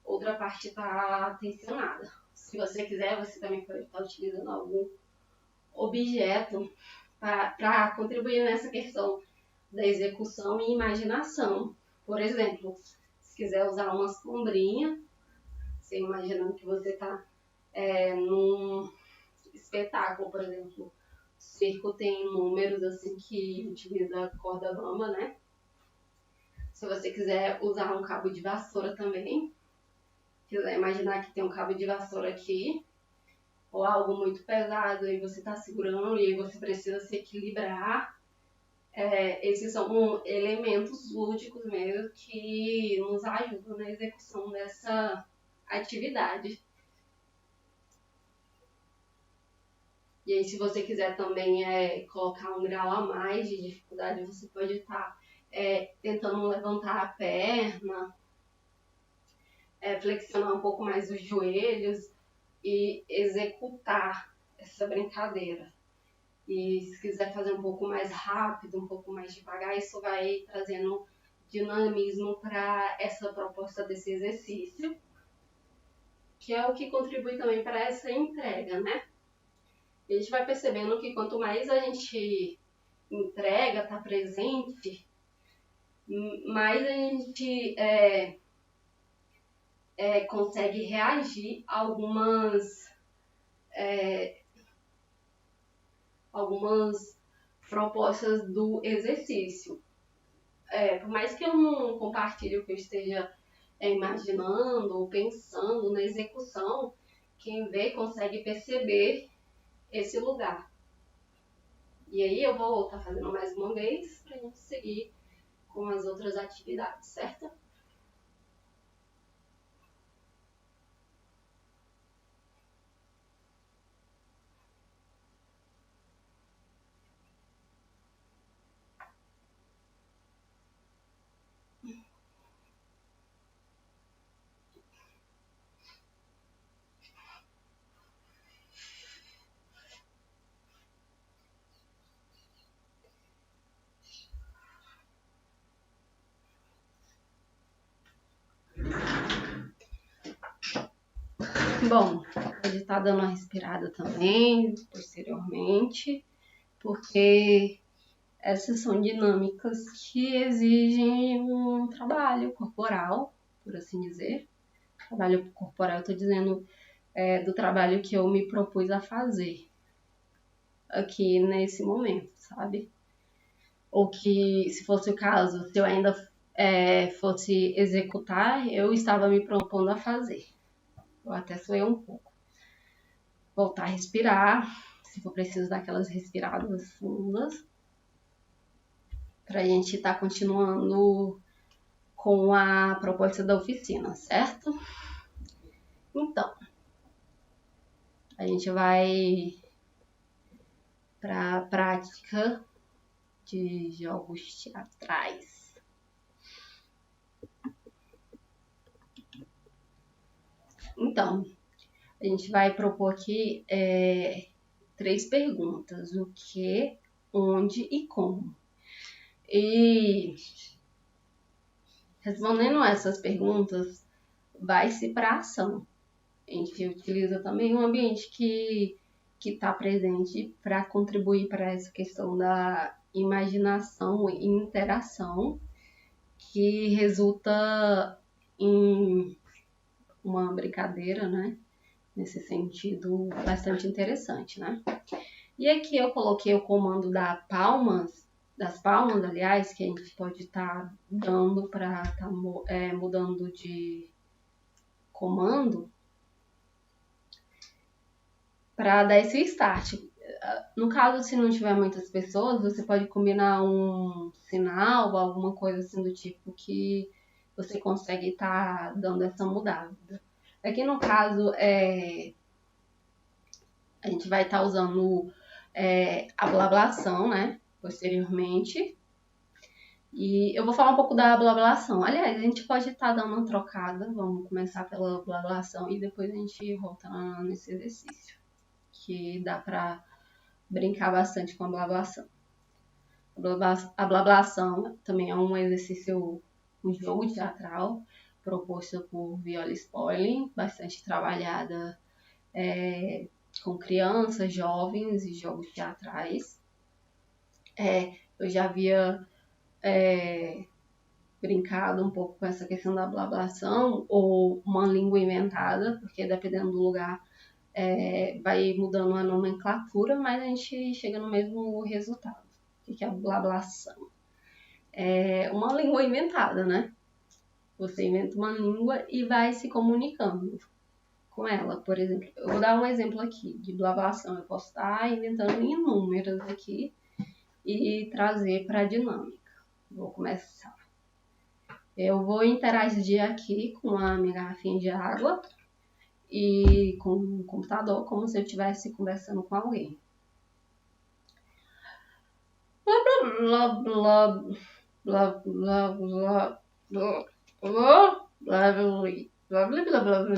D: outra parte está tensionada. Se você quiser, você também pode estar utilizando algum objeto para contribuir nessa questão da execução e imaginação. Por exemplo, se quiser usar uma sombrinha, você imaginando que você está num espetáculo, por exemplo. O circo tem números assim que utiliza corda bamba, né? Se você quiser usar um cabo de vassoura também, quiser imaginar que tem um cabo de vassoura aqui, ou algo muito pesado e você está segurando e aí você precisa se equilibrar. Esses são elementos lúdicos mesmo que nos ajudam na execução dessa atividade. E aí, se você quiser também colocar um grau a mais de dificuldade, você pode estar tentando levantar a perna, flexionar um pouco mais os joelhos e executar essa brincadeira. E se quiser fazer um pouco mais rápido, um pouco mais devagar, isso vai trazendo dinamismo para essa proposta desse exercício, que é o que contribui também para essa entrega, né? E a gente vai percebendo que quanto mais a gente entrega, está presente, mais a gente consegue reagir a algumas propostas do exercício. Por mais que eu não compartilhe o que eu esteja imaginando ou pensando na execução, quem vê consegue perceber esse lugar. E aí eu vou estar fazendo mais uma vez para a gente seguir com as outras atividades, certo? Bom, pode estar dando uma respirada também, posteriormente, porque essas são dinâmicas que exigem um trabalho corporal, por assim dizer. Trabalho corporal, eu estou dizendo do trabalho que eu me propus a fazer aqui nesse momento, sabe? Ou que, se fosse o caso, se eu ainda fosse executar, eu estava me propondo a fazer. Eu até suei um pouco. Voltar a respirar, se for preciso dar aquelas respiradas fundas, para a gente estar continuando com a proposta da oficina, certo? Então, a gente vai para a prática de jogos teatrais. Então, a gente vai propor aqui 3 perguntas: o que, onde e como. E respondendo essas perguntas, vai-se para a ação. A gente utiliza também um ambiente que está presente para contribuir para essa questão da imaginação e interação, que resulta em uma brincadeira, né? Nesse sentido, bastante interessante, né? E aqui eu coloquei o comando das palmas, aliás, que a gente pode estar dando para estar mudando de comando, para dar esse start. No caso, se não tiver muitas pessoas, você pode combinar um sinal ou alguma coisa assim do tipo que você consegue estar dando essa mudada. Aqui no caso, a gente vai estar usando a blablação, né? Posteriormente. E eu vou falar um pouco da blablação. Aliás, a gente pode estar dando uma trocada. Vamos começar pela blablação e depois a gente volta nesse exercício, que dá para brincar bastante com a blablação. A blablação também é um exercício, um jogo teatral proposto por Viola Spolin, bastante trabalhada com crianças, jovens e jogos teatrais. Eu já havia brincado um pouco com essa questão da blablação ou uma língua inventada, porque dependendo do lugar vai mudando a nomenclatura, mas a gente chega no mesmo resultado. O que é a blablação? É uma língua inventada, né? Você inventa uma língua e vai se comunicando com ela. Por exemplo, eu vou dar um exemplo aqui de blablação. Eu posso estar inventando inúmeras aqui e trazer para a dinâmica. Vou começar. Eu vou interagir aqui com a minha garrafinha de água e com o computador, como se eu estivesse conversando com alguém. Blá, blá, blá, blá, blá, blá, blá, blá, blá, blá, blá, blá, blá,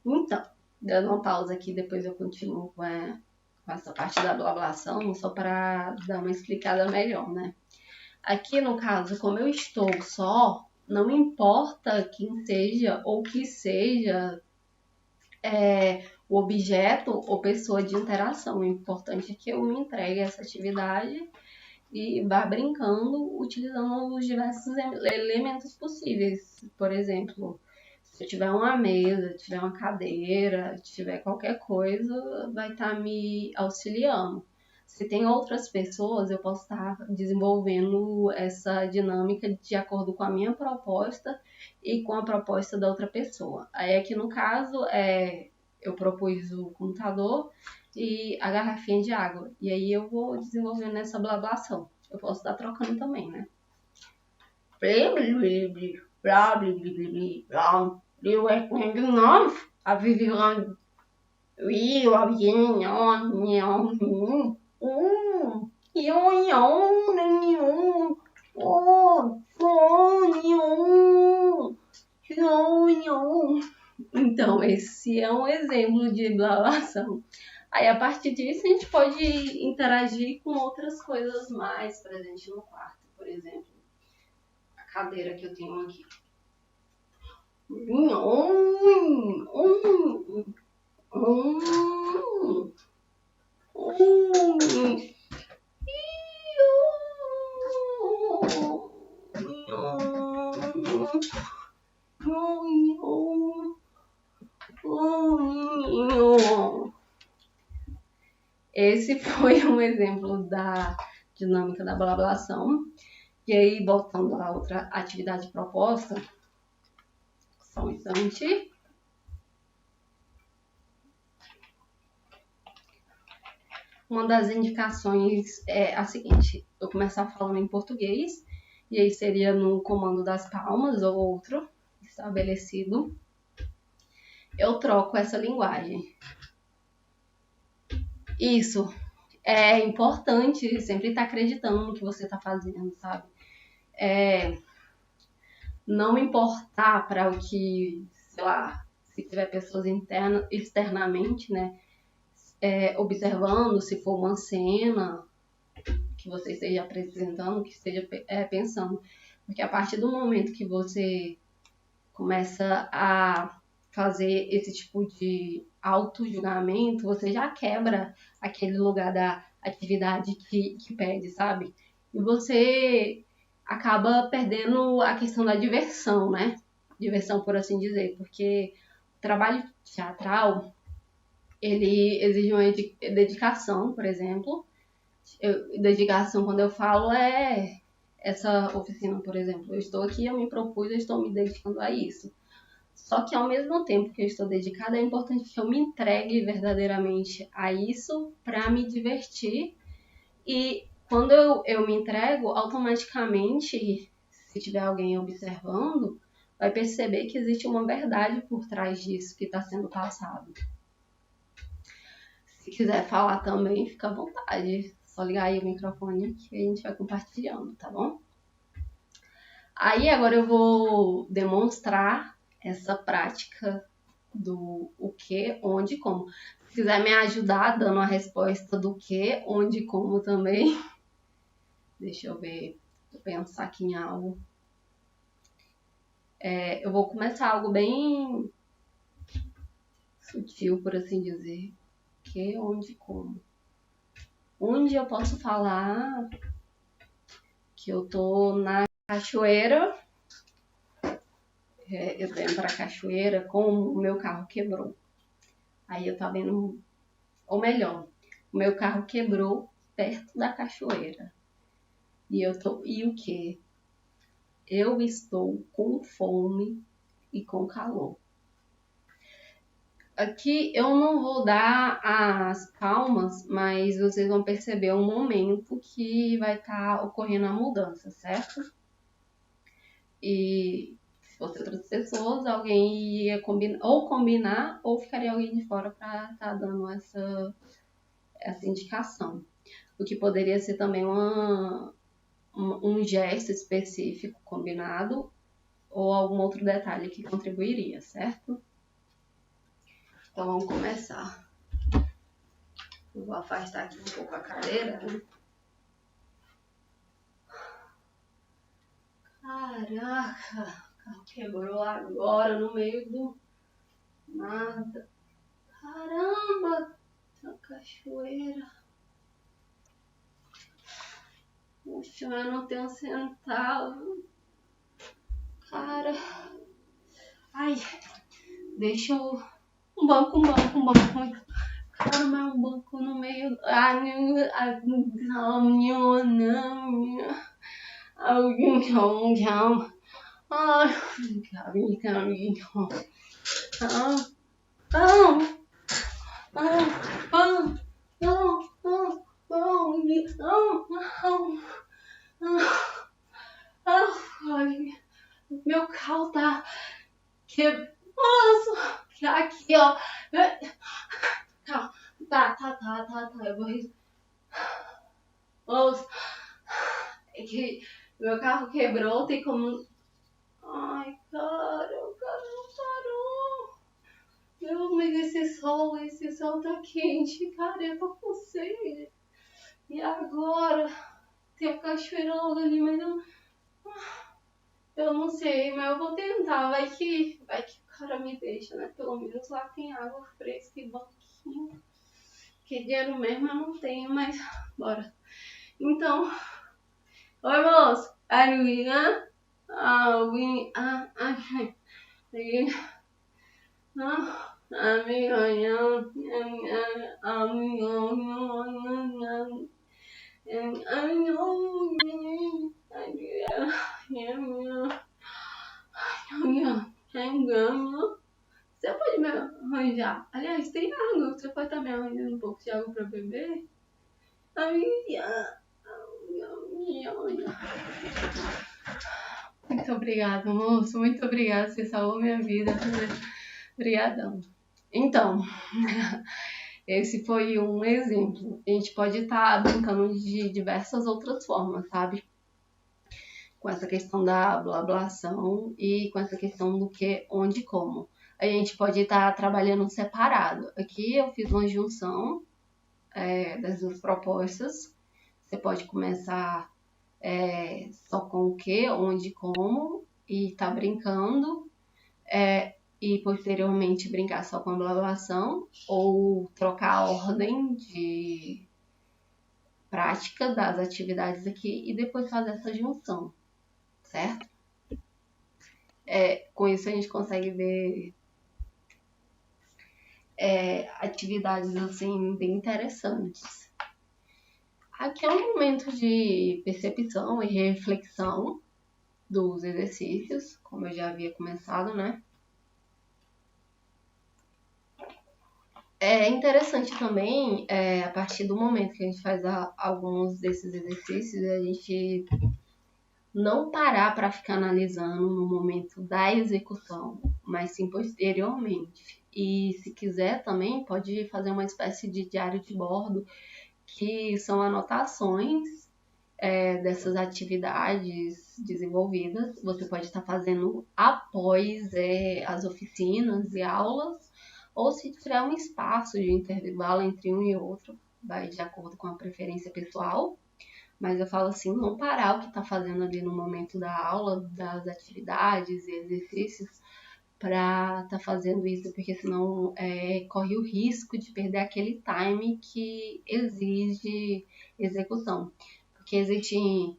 D: Então, dando uma pausa aqui, depois eu continuo com essa parte da blablação, só para dar uma explicada melhor, né? Aqui, no caso, como eu estou só, não importa quem seja ou que seja o objeto ou pessoa de interação. O importante é que eu me entregue a essa atividade e vá brincando, utilizando os diversos elementos possíveis. Por exemplo, se eu tiver uma mesa, tiver uma cadeira, tiver qualquer coisa, vai estar me auxiliando. Se tem outras pessoas, eu posso estar desenvolvendo essa dinâmica de acordo com a minha proposta e com a proposta da outra pessoa. Aí aqui no caso, eu propus o computador e a garrafinha de água. E aí eu vou desenvolvendo essa blablação. Eu posso estar trocando também, né? Então, esse é um exemplo de blalação. Aí, a partir disso, a gente pode interagir com outras coisas mais presentes no quarto. Por exemplo, a cadeira que eu tenho aqui. Esse foi um exemplo da dinâmica da blablação. E aí, voltando à outra atividade proposta, só um instante. Uma das indicações é a seguinte: eu começar falando em português, e aí seria no comando das palmas ou outro estabelecido. Eu troco essa linguagem. Isso é importante, sempre estar acreditando no que você está fazendo, sabe? Não importar para o que, sei lá, se tiver pessoas externamente, né? Observando, se for uma cena que você esteja apresentando, que esteja pensando. Porque a partir do momento que você começa a fazer esse tipo de auto-julgamento, você já quebra aquele lugar da atividade que pede, sabe? E você acaba perdendo a questão da diversão, né? Diversão, por assim dizer, porque o trabalho teatral, ele exige uma dedicação, por exemplo. Dedicação, quando eu falo, é essa oficina, por exemplo. Eu estou aqui, eu me propus, eu estou me dedicando a isso. Só que ao mesmo tempo que eu estou dedicada, é importante que eu me entregue verdadeiramente a isso para me divertir. E quando eu me entrego, automaticamente, se tiver alguém observando, vai perceber que existe uma verdade por trás disso que está sendo passado. Se quiser falar também, fica à vontade. Só ligar aí o microfone que a gente vai compartilhando, tá bom? Aí agora eu vou demonstrar essa prática do o que, onde e como. Se quiser me ajudar dando a resposta do que, onde e como também. Deixa eu ver, vou pensar aqui em algo. Eu vou começar algo bem sutil, por assim dizer. Que, onde e como. Onde eu posso falar que eu tô na cachoeira. Eu tô indo pra cachoeira com o meu carro quebrou. Aí eu tava indo, ou melhor, o meu carro quebrou perto da cachoeira. E o quê? Eu estou com fome e com calor. Aqui eu não vou dar as palmas, mas vocês vão perceber o momento que vai estar ocorrendo a mudança, certo? E se fosse outras pessoas, alguém ia combinar ou ficaria alguém de fora para estar dando essa indicação. O que poderia ser também um gesto específico combinado ou algum outro detalhe que contribuiria, certo? Então vamos começar. Eu vou afastar aqui um pouco a cadeira. Caraca, o carro quebrou agora no meio do nada. Caramba, a cachoeira. Puxa, eu não tenho um centavo. Cara. Ai, deixa eu... Um banco. Cara, mas um banco no meio... Meu carro tá quebrado. Aqui, ó. Tá. Eu vou... Moço, é que meu carro quebrou, tem como... Ai, cara, o cara não parou. Meu, mas esse sol tá quente, cara, eu tô com sede. E agora? Tem a cachoeira logo ali, mas eu não sei, mas eu vou tentar. Vai que o cara me deixa, né? Pelo menos lá tem água fresca e banquinho. Que dinheiro mesmo eu não tenho, mas bora. Então, oi moço, aguinha, aguinha, você pode me arranjar? Aliás, tem água. Você pode estar me arranjando um pouco de água para beber? Muito obrigada, moço. Muito obrigada. Você salvou minha vida. Obrigadão. Então, esse foi um exemplo. A gente pode estar brincando de diversas outras formas, sabe? Com essa questão da blablação e com essa questão do que, onde, como. A gente pode estar trabalhando separado. Aqui eu fiz uma junção das duas propostas. Você pode começar só com o que, onde, como, e tá brincando, e posteriormente brincar só com a blablação, ou trocar a ordem de prática das atividades aqui e depois fazer essa junção, certo? Com isso a gente consegue ver atividades assim bem interessantes. Aqui é um momento de percepção e reflexão dos exercícios, como eu já havia começado, né? É interessante também, a partir do momento que a gente faz alguns desses exercícios, a gente não parar para ficar analisando no momento da execução, mas sim posteriormente. E se quiser também, pode fazer uma espécie de diário de bordo, que são anotações dessas atividades desenvolvidas. Você pode estar fazendo após as oficinas e aulas, ou se tiver um espaço de intervalo entre um e outro, vai de acordo com a preferência pessoal. Mas eu falo assim, não parar o que está fazendo ali no momento da aula, das atividades e exercícios, para estar fazendo isso, porque senão corre o risco de perder aquele time que exige execução. Porque existem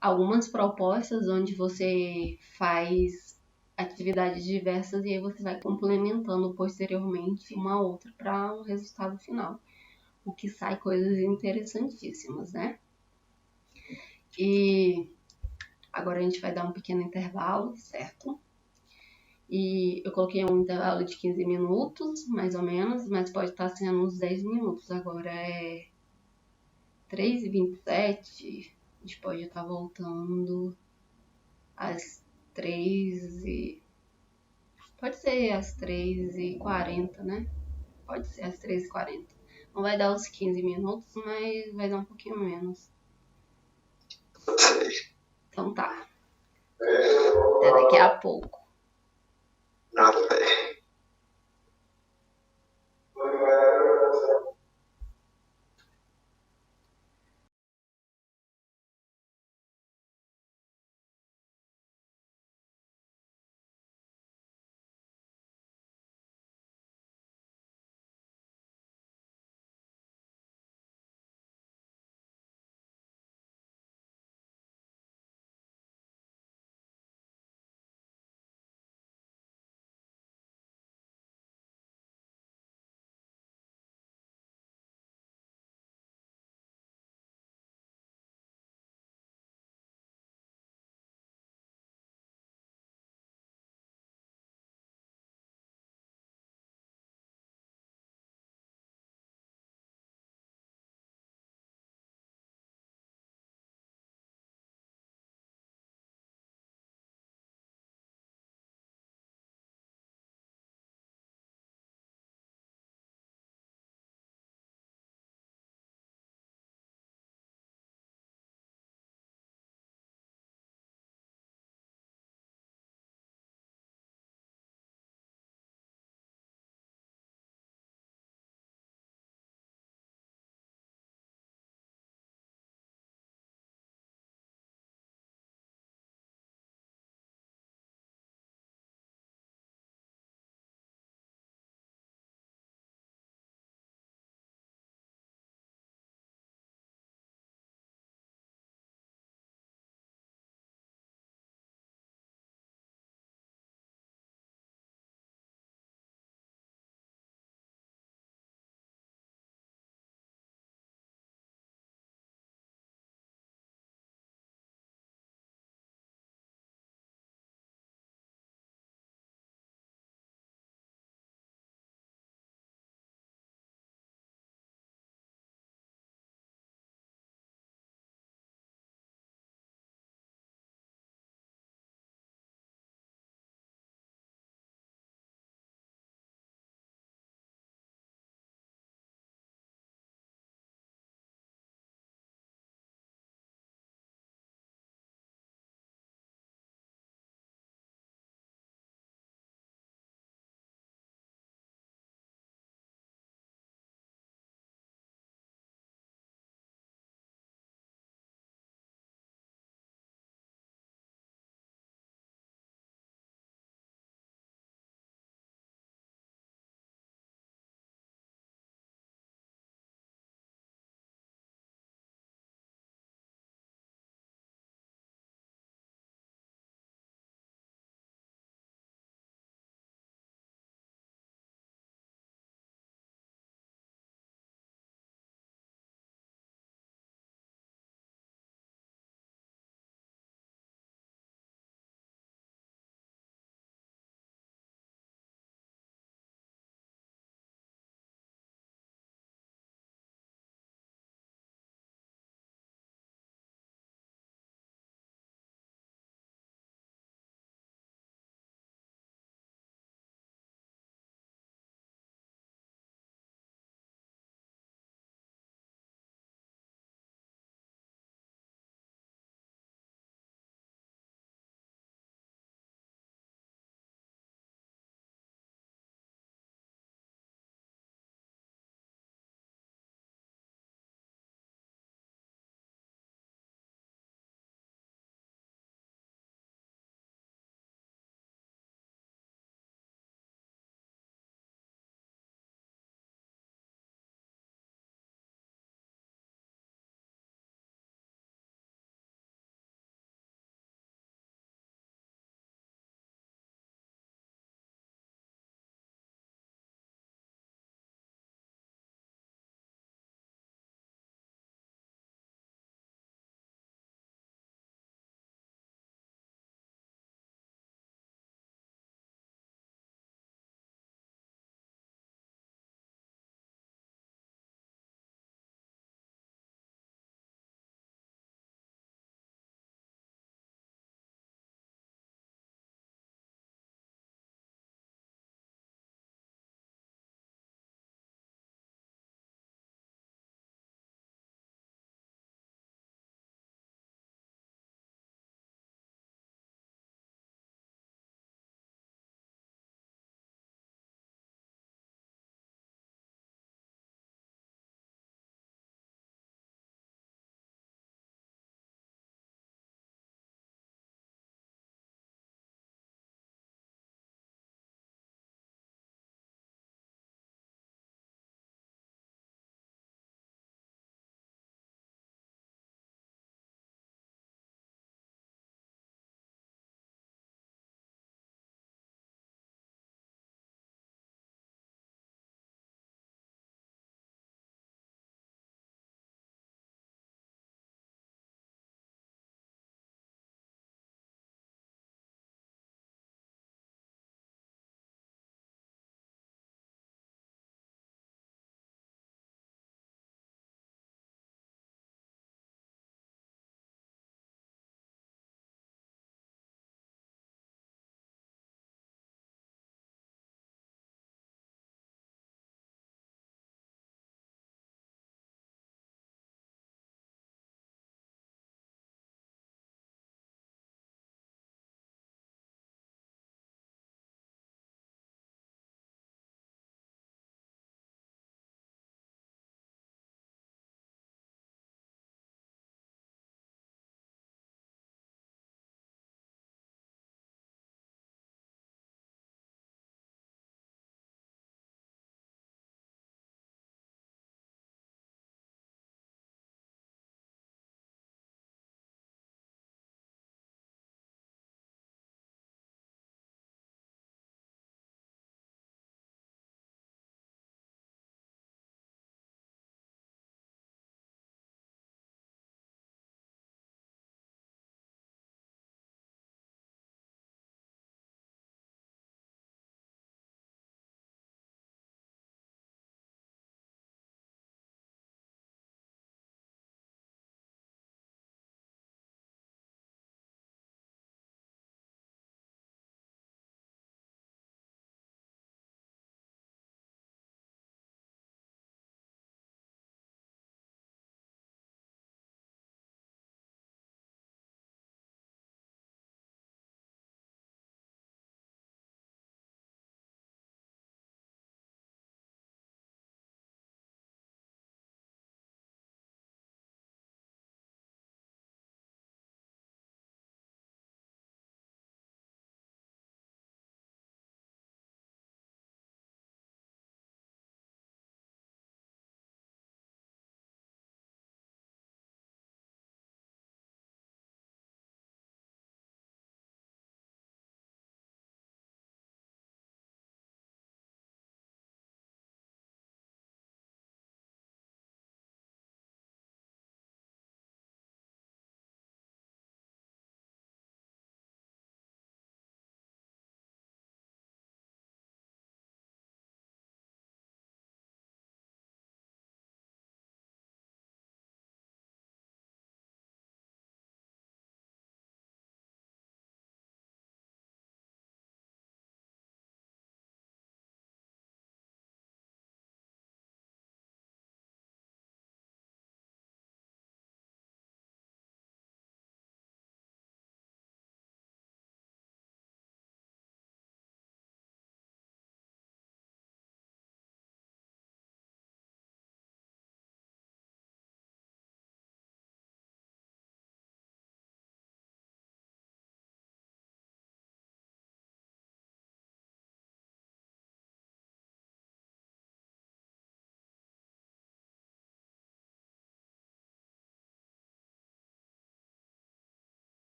D: algumas propostas onde você faz atividades diversas e aí você vai complementando posteriormente uma outra para um resultado final. O que sai coisas interessantíssimas, né? E agora a gente vai dar um pequeno intervalo, certo? E eu coloquei um intervalo de 15 minutos, mais ou menos, mas pode estar sendo uns 10 minutos. Agora é 3h27, a gente pode estar voltando às 3h... Pode ser às 3h40, né? Pode ser às 3h40. Não vai dar os 15 minutos, mas vai dar um pouquinho menos. Então tá. Até daqui a pouco.
E: Até.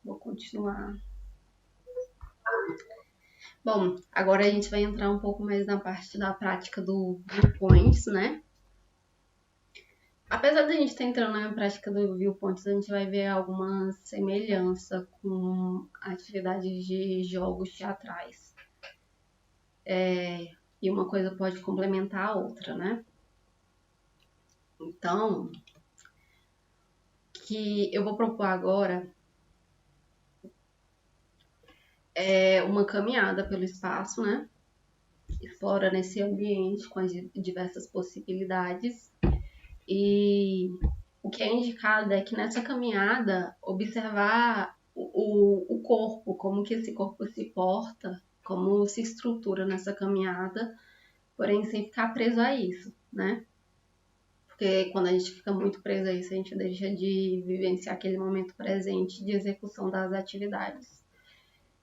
D: Vou continuar. Bom, agora a gente vai entrar um pouco mais na parte da prática do Viewpoints, né? Apesar da gente estar entrando na prática do Viewpoints, a gente vai ver alguma semelhança com atividades de jogos teatrais. E uma coisa pode complementar a outra, né? Então, que eu vou propor agora é uma caminhada pelo espaço, né? Explora nesse ambiente com as diversas possibilidades. E o que é indicado é que nessa caminhada observar o corpo, como que esse corpo se porta, como se estrutura nessa caminhada, porém sem ficar preso a isso, né? Porque quando a gente fica muito preso a isso, a gente deixa de vivenciar aquele momento presente de execução das atividades.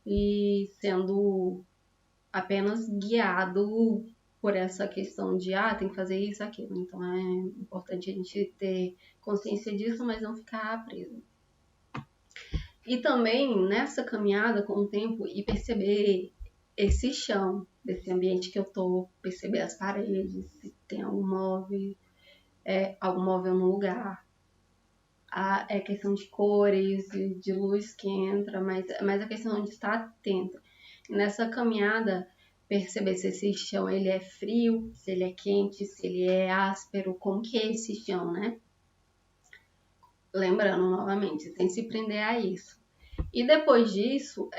D: E sendo apenas guiado por essa questão de, tem que fazer isso, aquilo. Então é importante a gente ter consciência disso, mas não ficar preso. E também nessa caminhada com o tempo e perceber esse chão, desse ambiente que eu tô, perceber as paredes, se tem algum móvel no lugar. É questão de cores, de luz que entra, mas a questão de estar atento. E nessa caminhada, perceber se esse chão ele é frio, se ele é quente, se ele é áspero, como que é esse chão, né? Lembrando novamente, sem se prender a isso. E depois disso,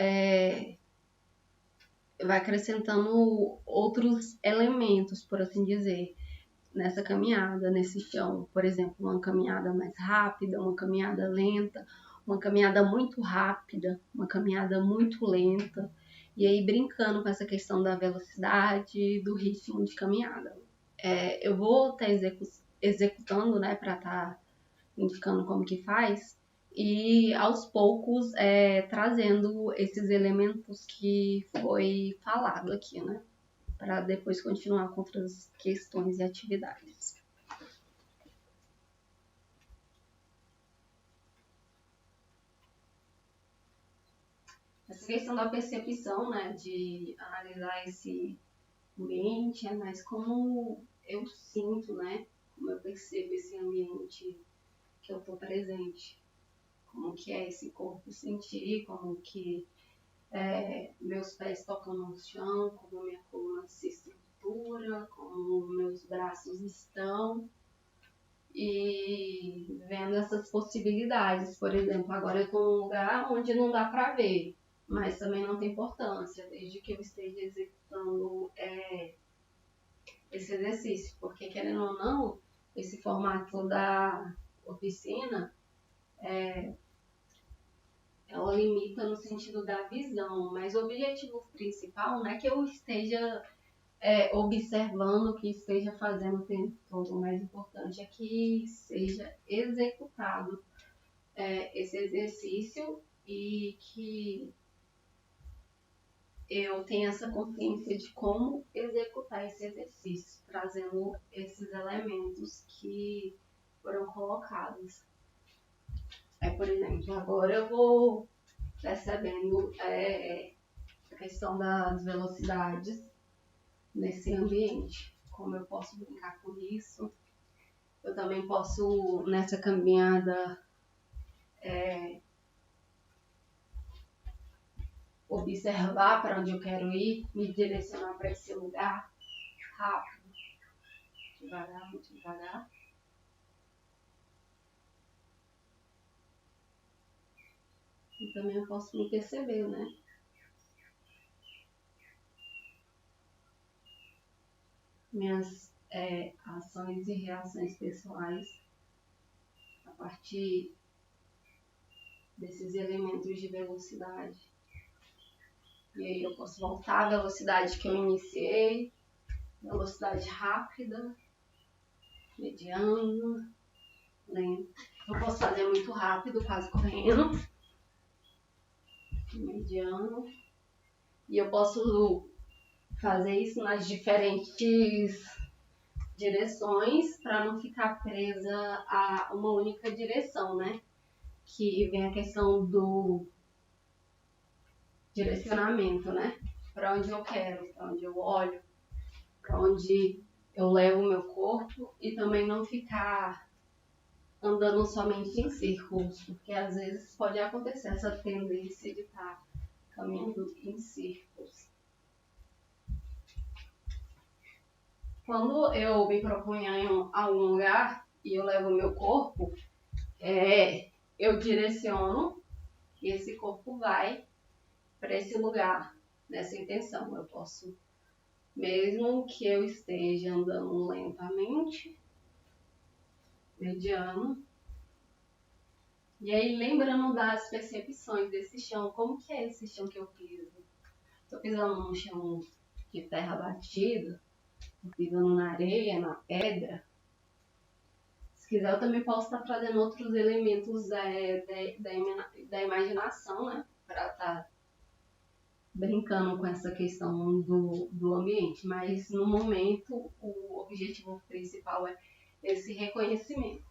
D: vai acrescentando outros elementos, por assim dizer, nessa caminhada, nesse chão. Por exemplo, uma caminhada mais rápida, uma caminhada lenta, uma caminhada muito rápida, uma caminhada muito lenta. E aí brincando com essa questão da velocidade, do ritmo de caminhada. Eu vou estar executando, né, para estar indicando como que faz. E aos poucos trazendo esses elementos que foi falado aqui, né? Para depois continuar com outras questões e atividades. Essa questão da percepção, né, de analisar esse ambiente, é mais como eu sinto, né, como eu percebo esse ambiente que eu estou presente. Como que é esse corpo sentir, como que meus pés tocam no chão, como minha coluna se estrutura, como meus braços estão. E vendo essas possibilidades. Por exemplo, agora eu estou num lugar onde não dá para ver, mas também não tem importância, desde que eu esteja executando esse exercício. Porque, querendo ou não, esse formato da oficina ela limita no sentido da visão, mas o objetivo principal não é que eu esteja observando, que esteja fazendo o tempo todo. O mais importante é que seja executado esse exercício e que eu tenha essa consciência de como executar esse exercício, trazendo esses elementos que foram colocados. Por exemplo, agora eu vou percebendo a questão das velocidades nesse ambiente, como eu posso brincar com isso. Eu também posso, nessa caminhada, observar para onde eu quero ir, me direcionar para esse lugar rápido, devagar, muito devagar. E também eu posso me perceber, né? Minhas ações e reações pessoais a partir desses elementos de velocidade. E aí eu posso voltar à velocidade que eu iniciei, velocidade rápida, mediana, lenta. Eu posso fazer muito rápido, quase correndo, mediano. E eu posso fazer isso nas diferentes direções para não ficar presa a uma única direção, né? Que vem a questão do direcionamento, né? Para onde eu quero, para onde eu olho, para onde eu levo o meu corpo e também não ficar andando somente em círculos, porque às vezes pode acontecer essa tendência de estar caminhando em círculos. Quando eu me proponho em algum lugar e eu levo o meu corpo, eu direciono que esse corpo vai para esse lugar, nessa intenção. Eu posso, mesmo que eu esteja andando lentamente, mediano, e aí lembrando das percepções desse chão, como que é esse chão que eu piso? Estou pisando num chão de terra batida, estou pisando na areia, na pedra. Se quiser, eu também posso estar trazendo outros elementos da imaginação, né? Para estar brincando com essa questão do ambiente. Mas, no momento, o objetivo principal é esse reconhecimento.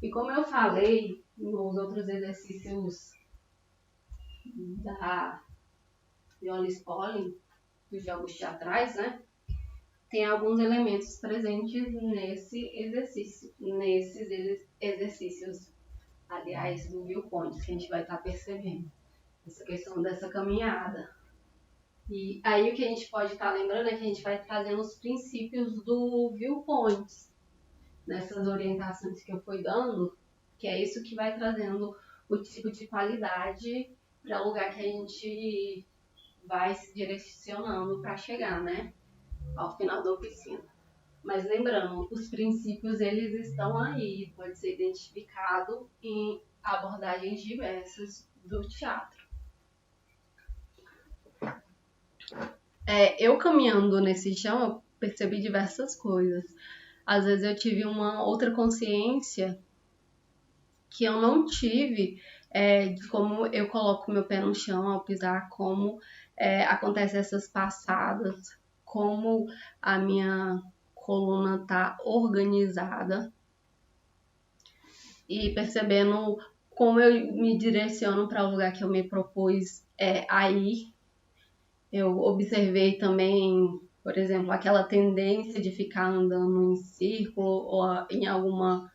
D: E como eu falei nos outros exercícios da Alice Pauling, dos jogos teatrais, né? Tem alguns elementos presentes nesses exercícios, aliás, do viewpoint, que a gente vai estar percebendo. Essa questão dessa caminhada. E aí o que a gente pode estar lembrando é que a gente vai trazendo os princípios do viewpoint, nessas orientações que eu fui dando, que é isso que vai trazendo o tipo de qualidade para o lugar que a gente vai se direcionando para chegar, né? Ao final da oficina. Mas lembrando, os princípios eles estão aí, pode ser identificado em abordagens diversas do teatro. Eu caminhando nesse chão, eu percebi diversas coisas. Às vezes eu tive uma outra consciência que eu não tive de como eu coloco meu pé no chão ao pisar, como acontecem essas passadas, como a minha coluna está organizada e percebendo como eu me direciono para o lugar que eu me propus a ir. Eu observei também, por exemplo, aquela tendência de ficar andando em círculo ou em alguma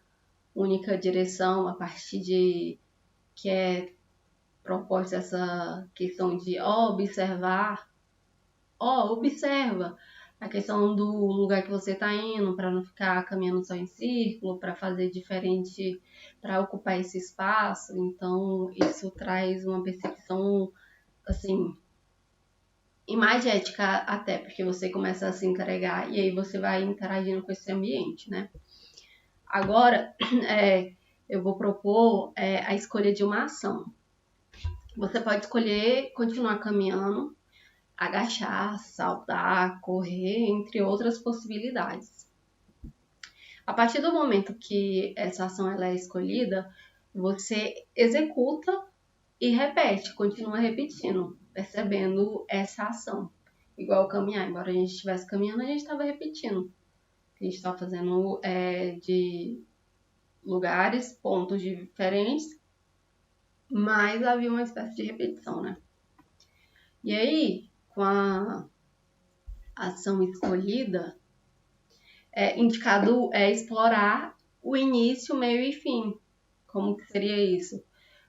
D: única direção a partir de que é proposta essa questão de observar. Observa a questão do lugar que você está indo, para não ficar caminhando só em círculo, para fazer diferente, para ocupar esse espaço. Então, isso traz uma percepção, assim, imagética até, porque você começa a se entregar e aí você vai interagindo com esse ambiente, né? Agora, eu vou propor a escolha de uma ação. Você pode escolher continuar caminhando, agachar, saltar, correr, entre outras possibilidades. A partir do momento que essa ação ela é escolhida, você executa e repete, continua repetindo, percebendo essa ação. Igual caminhar, embora a gente estivesse caminhando, a gente estava repetindo. A gente estava fazendo de lugares, pontos diferentes, mas havia uma espécie de repetição, né? E aí, com a ação escolhida, indicado explorar o início, meio e fim. Como que seria isso?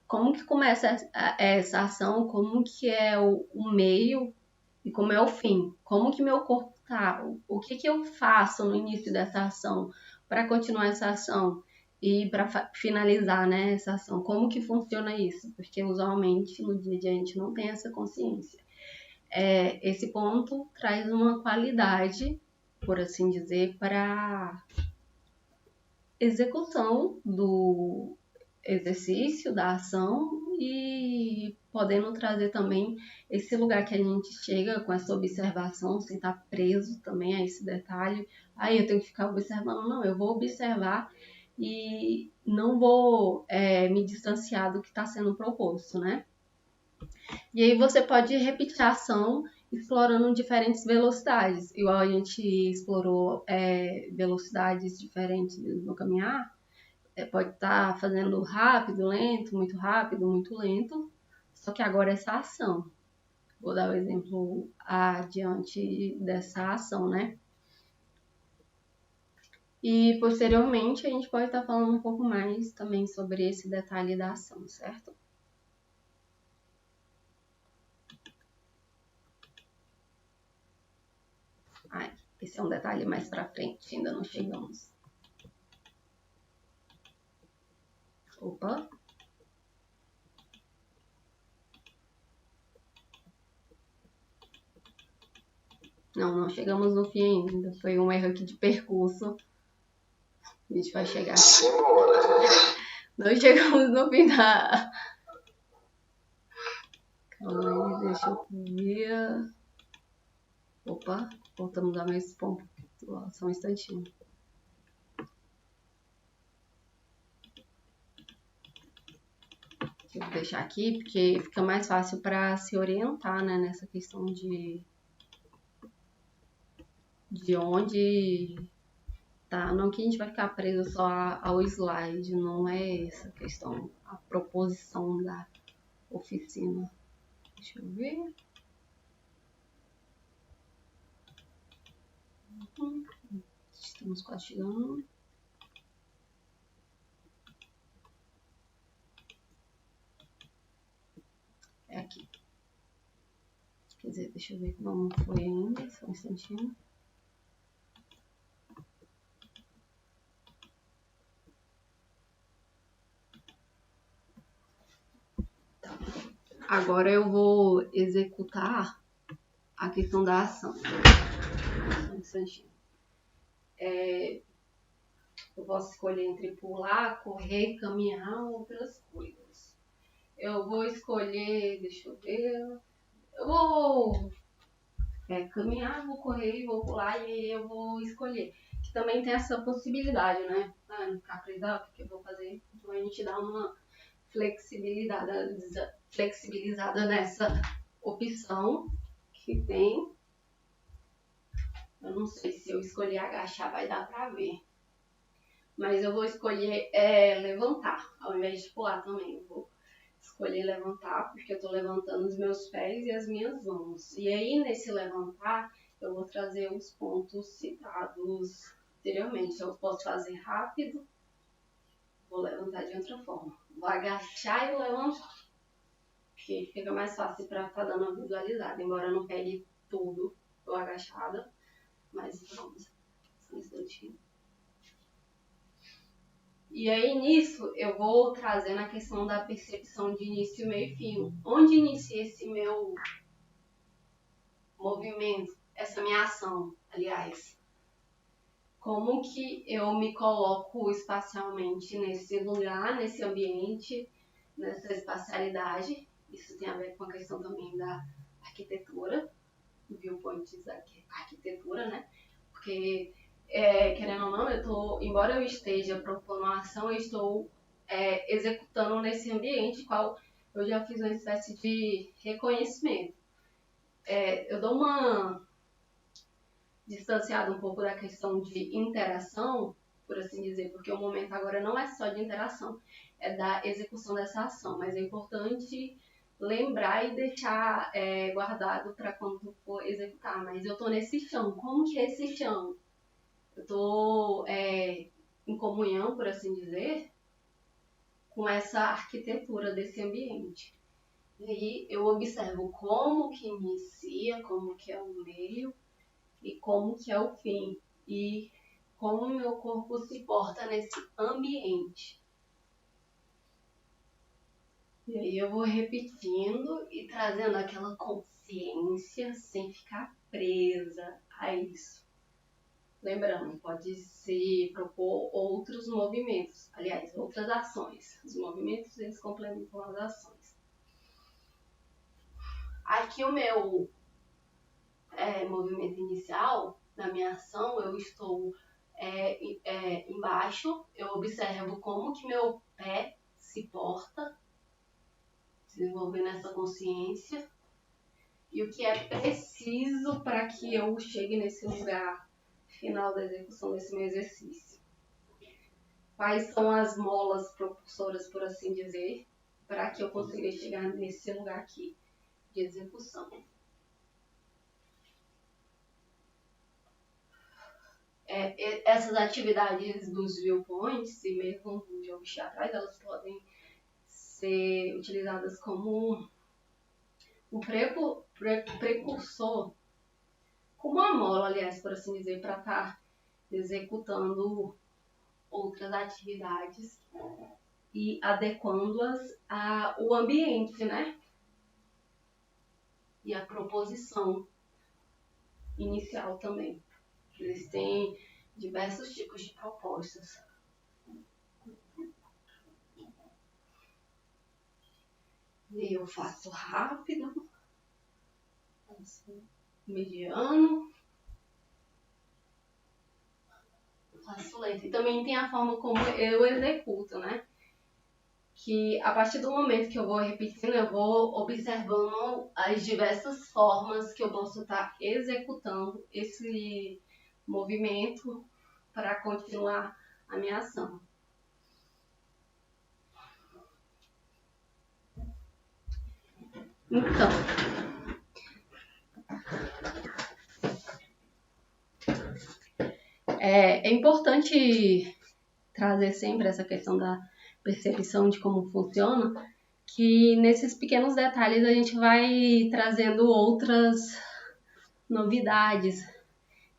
D: Como que começa essa ação, como que é o meio e como é o fim. Como que meu corpo tá, o que que eu faço no início dessa ação para continuar essa ação e para finalizar, né, essa ação. Como que funciona isso? Porque usualmente no dia a dia a gente não tem essa consciência. Esse ponto traz uma qualidade, por assim dizer, para execução do exercício, da ação e podendo trazer também esse lugar que a gente chega com essa observação, sem estar preso também a esse detalhe. Aí eu tenho que ficar observando, não, eu vou observar e não vou me distanciar do que está sendo proposto, né? E aí você pode repetir a ação explorando diferentes velocidades, igual a gente explorou velocidades diferentes no caminhar. Pode estar fazendo rápido, lento, muito lento, Só que agora essa ação. Vou dar o exemplo adiante dessa ação, né? E posteriormente a gente pode estar falando um pouco mais também sobre esse detalhe da ação, certo? Esse é um detalhe mais pra frente, ainda não chegamos. Opa! Não chegamos no fim ainda. Foi um erro aqui de percurso. A gente vai chegar. Não chegamos no final. Calma aí, deixa eu ver. Opa, voltamos a mais ponto. Só um instantinho. Deixa eu deixar aqui, porque fica mais fácil para se orientar, né, nessa questão de onde tá. Não que a gente vai ficar preso só ao slide, não é essa questão, a proposição da oficina. Deixa eu ver. Estamos quase chegando. É aqui. Quer dizer, deixa eu ver como foi ainda, só um instantinho. Tá. Agora eu vou executar a questão da ação. Só um instantinho. Eu posso escolher entre pular, correr, caminhar ou outras coisas. Eu vou escolher, deixa eu ver. Eu vou caminhar, vou correr e vou pular e aí eu vou escolher. Que também tem essa possibilidade, né? Não ficar presa, porque eu vou fazer. Então a gente dá uma flexibilizada nessa opção que tem. Eu não sei se eu escolher agachar vai dar pra ver. Mas eu vou escolher levantar, ao invés de pular também. Eu vou escolher levantar, porque eu tô levantando os meus pés e as minhas mãos. E aí, nesse levantar, eu vou trazer os pontos citados anteriormente. Eu posso fazer rápido, vou levantar de outra forma. Vou agachar e levantar, que fica mais fácil para estar dando uma visualizada. Embora eu não pegue tudo, tô agachada, mas vamos, só um instantinho. E aí, nisso, eu vou trazer na questão da percepção de início, meio e fim. Onde inicia esse meu movimento, essa minha ação, aliás? Como que eu me coloco espacialmente nesse lugar, nesse ambiente, nessa espacialidade? Isso tem a ver com a questão também da arquitetura, viewpoints da arquitetura, né? Porque... querendo ou não, embora eu esteja propondo uma ação, eu estou executando nesse ambiente, qual eu já fiz uma espécie de reconhecimento. Eu dou uma distanciada um pouco da questão de interação, por assim dizer, porque o momento agora não é só de interação, é da execução dessa ação, mas é importante lembrar e deixar guardado para quando for executar. Mas eu estou nesse chão. Como que é esse chão? Eu estou em comunhão, por assim dizer, com essa arquitetura desse ambiente. E aí eu observo como que inicia, como que é o meio e como que é o fim. E como o meu corpo se porta nesse ambiente. E aí eu vou repetindo e trazendo aquela consciência sem ficar presa a isso. Lembrando, pode se propor outros movimentos, aliás, outras ações. Os movimentos, eles complementam as ações. Aqui o meu movimento inicial, da minha ação, eu estou embaixo, eu observo como que meu pé se porta, desenvolvendo essa consciência, e o que é preciso para que eu chegue nesse lugar final da execução desse meu exercício. Quais são as molas propulsoras, por assim dizer, para que eu consiga chegar nesse lugar aqui de execução. Essas atividades dos viewpoints e mesmo do jogos teatrais, elas podem ser utilizadas como o precursor, como uma mola, aliás, por assim dizer, para estar executando outras atividades e adequando-as ao ambiente, né? E a proposição inicial também. Eles têm diversos tipos de propostas. E eu faço rápido, faço mediano, faço lento. E também tem a forma como eu executo, né? Que a partir do momento que eu vou repetindo, eu vou observando as diversas formas que eu posso estar executando esse movimento para continuar a minha ação. Então, é importante trazer sempre essa questão da percepção de como funciona, que nesses pequenos detalhes a gente vai trazendo outras novidades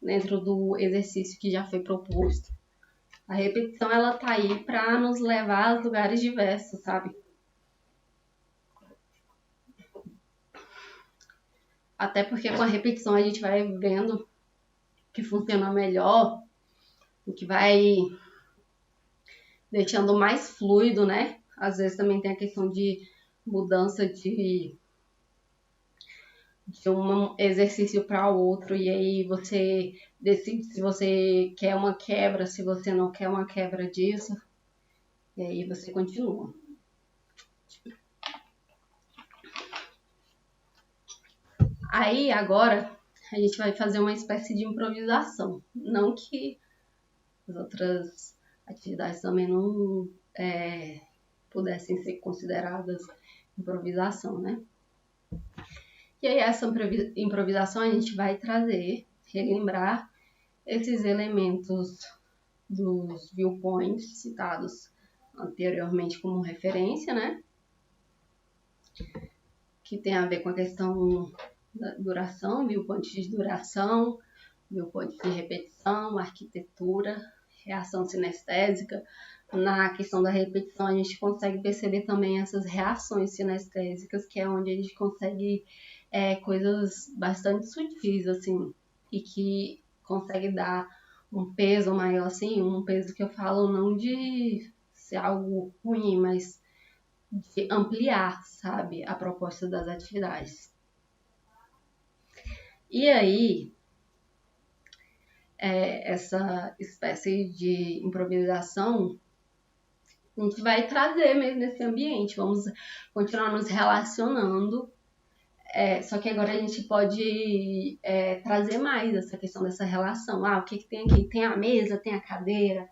D: dentro do exercício que já foi proposto. A repetição, ela tá aí para nos levar a lugares diversos, sabe? Até porque com a repetição a gente vai vendo o que funciona melhor, o que vai deixando mais fluido, né? Às vezes também tem a questão de mudança de um exercício para o outro, e aí você decide se você quer uma quebra, se você não quer uma quebra disso, e aí você continua. Aí agora a gente vai fazer uma espécie de improvisação, não que as outras atividades também não pudessem ser consideradas improvisação, né? E aí essa improvisação a gente vai relembrar esses elementos dos viewpoints citados anteriormente como referência, né? Que tem a ver com a questão da duração, viewpoint de duração, viewpoint de repetição, arquitetura, reação sinestésica. Na questão da repetição, a gente consegue perceber também essas reações sinestésicas, que é onde a gente consegue coisas bastante sutis, assim, e que consegue dar um peso maior, assim, um peso que eu falo não de ser algo ruim, mas de ampliar, sabe, a proposta das atividades. E aí, essa espécie de improvisação, a gente vai trazer mesmo nesse ambiente, vamos continuar nos relacionando, só que agora a gente pode trazer mais essa questão dessa relação. O que tem aqui? Tem a mesa, tem a cadeira,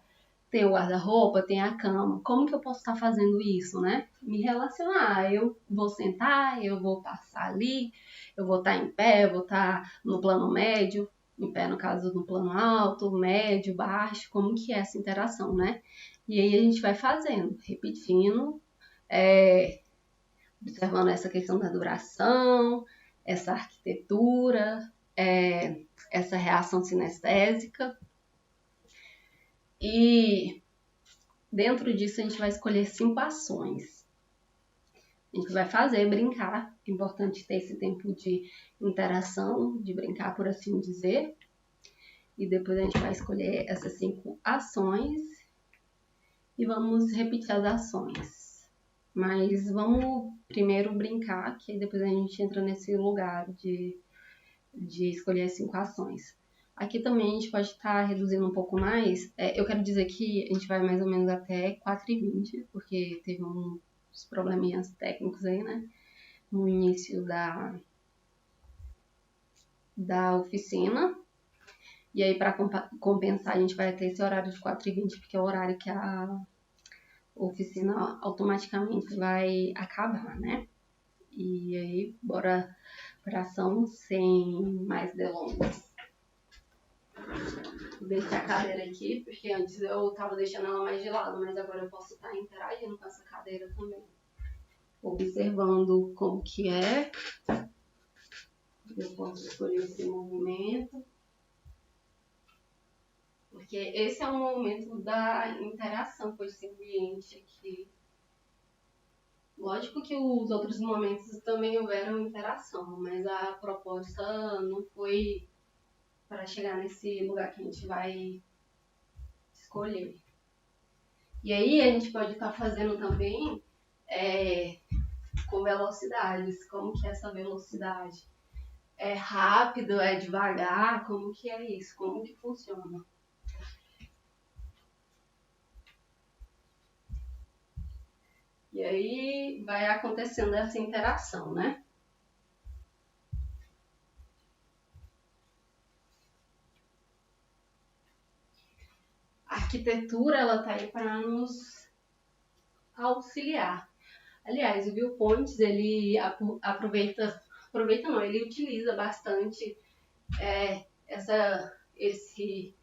D: tem o guarda-roupa, tem a cama. Como que eu posso estar fazendo isso, né? Me relacionar. Eu vou sentar, eu vou passar ali, eu vou estar em pé, eu vou estar no plano médio, em pé no caso no plano alto, médio, baixo, como que é essa interação, né? E aí a gente vai fazendo, repetindo, observando essa questão da duração, essa arquitetura, essa reação sinestésica. E dentro disso a gente vai escolher 5 ações. A gente vai fazer, brincar. É importante ter esse tempo de interação, de brincar, por assim dizer. E depois a gente vai escolher essas 5 ações e vamos repetir as ações. Mas vamos primeiro brincar, que aí depois a gente entra nesse lugar de escolher as 5 ações. Aqui também a gente pode estar reduzindo um pouco mais. Eu quero dizer que a gente vai mais ou menos até 4h20, porque teve uns probleminhas técnicos aí, né? No início da oficina. E aí, para compensar, a gente vai ter esse horário de 4h20, porque é o horário que a a oficina automaticamente vai acabar, né? E aí, bora pra ação sem mais delongas. Vou deixar a cadeira aqui, porque antes eu tava deixando ela mais de lado, mas agora eu posso estar interagindo com essa cadeira também. Observando como que é. Eu posso escolher esse movimento. Porque esse é o momento da interação com esse ambiente aqui. Lógico que os outros momentos também houveram interação, mas a proposta não foi para chegar nesse lugar que a gente vai escolher. E aí a gente pode estar fazendo também com velocidades. Como que é essa velocidade? É rápido, é devagar? Como que é isso? Como que funciona? E aí vai acontecendo essa interação, né? A arquitetura, ela tá aí para nos auxiliar. Aliás, o Viewpoints, ele ele utiliza bastante esse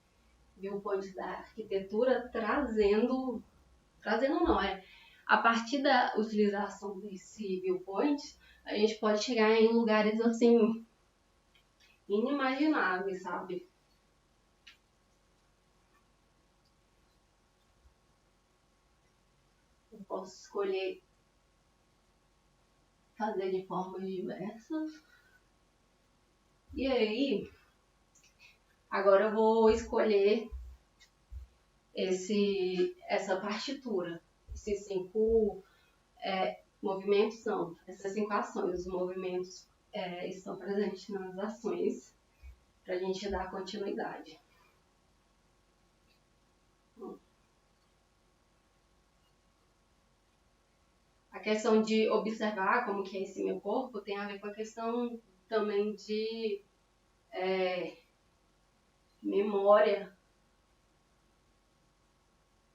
D: Viewpoints da arquitetura a partir da utilização desse Viewpoint, a gente pode chegar em lugares assim inimagináveis, sabe? Eu posso escolher fazer de formas diversas. E aí, agora eu vou escolher essa partitura. Esses 5 movimentos não, essas 5 ações, os movimentos estão presentes nas ações para a gente dar continuidade. A questão de observar como que é esse meu corpo tem a ver com a questão também de memória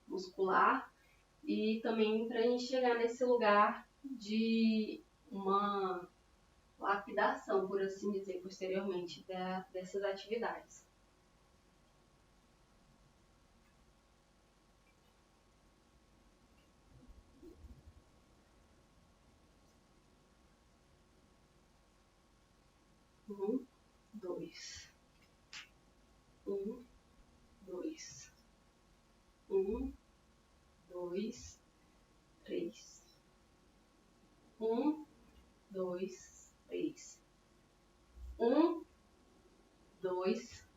D: muscular e também para a gente chegar nesse lugar de uma lapidação, por assim dizer, posteriormente dessas atividades. Um, dois. 1, 2. 1, 2, 3. 1, 2, 3. 1, 2,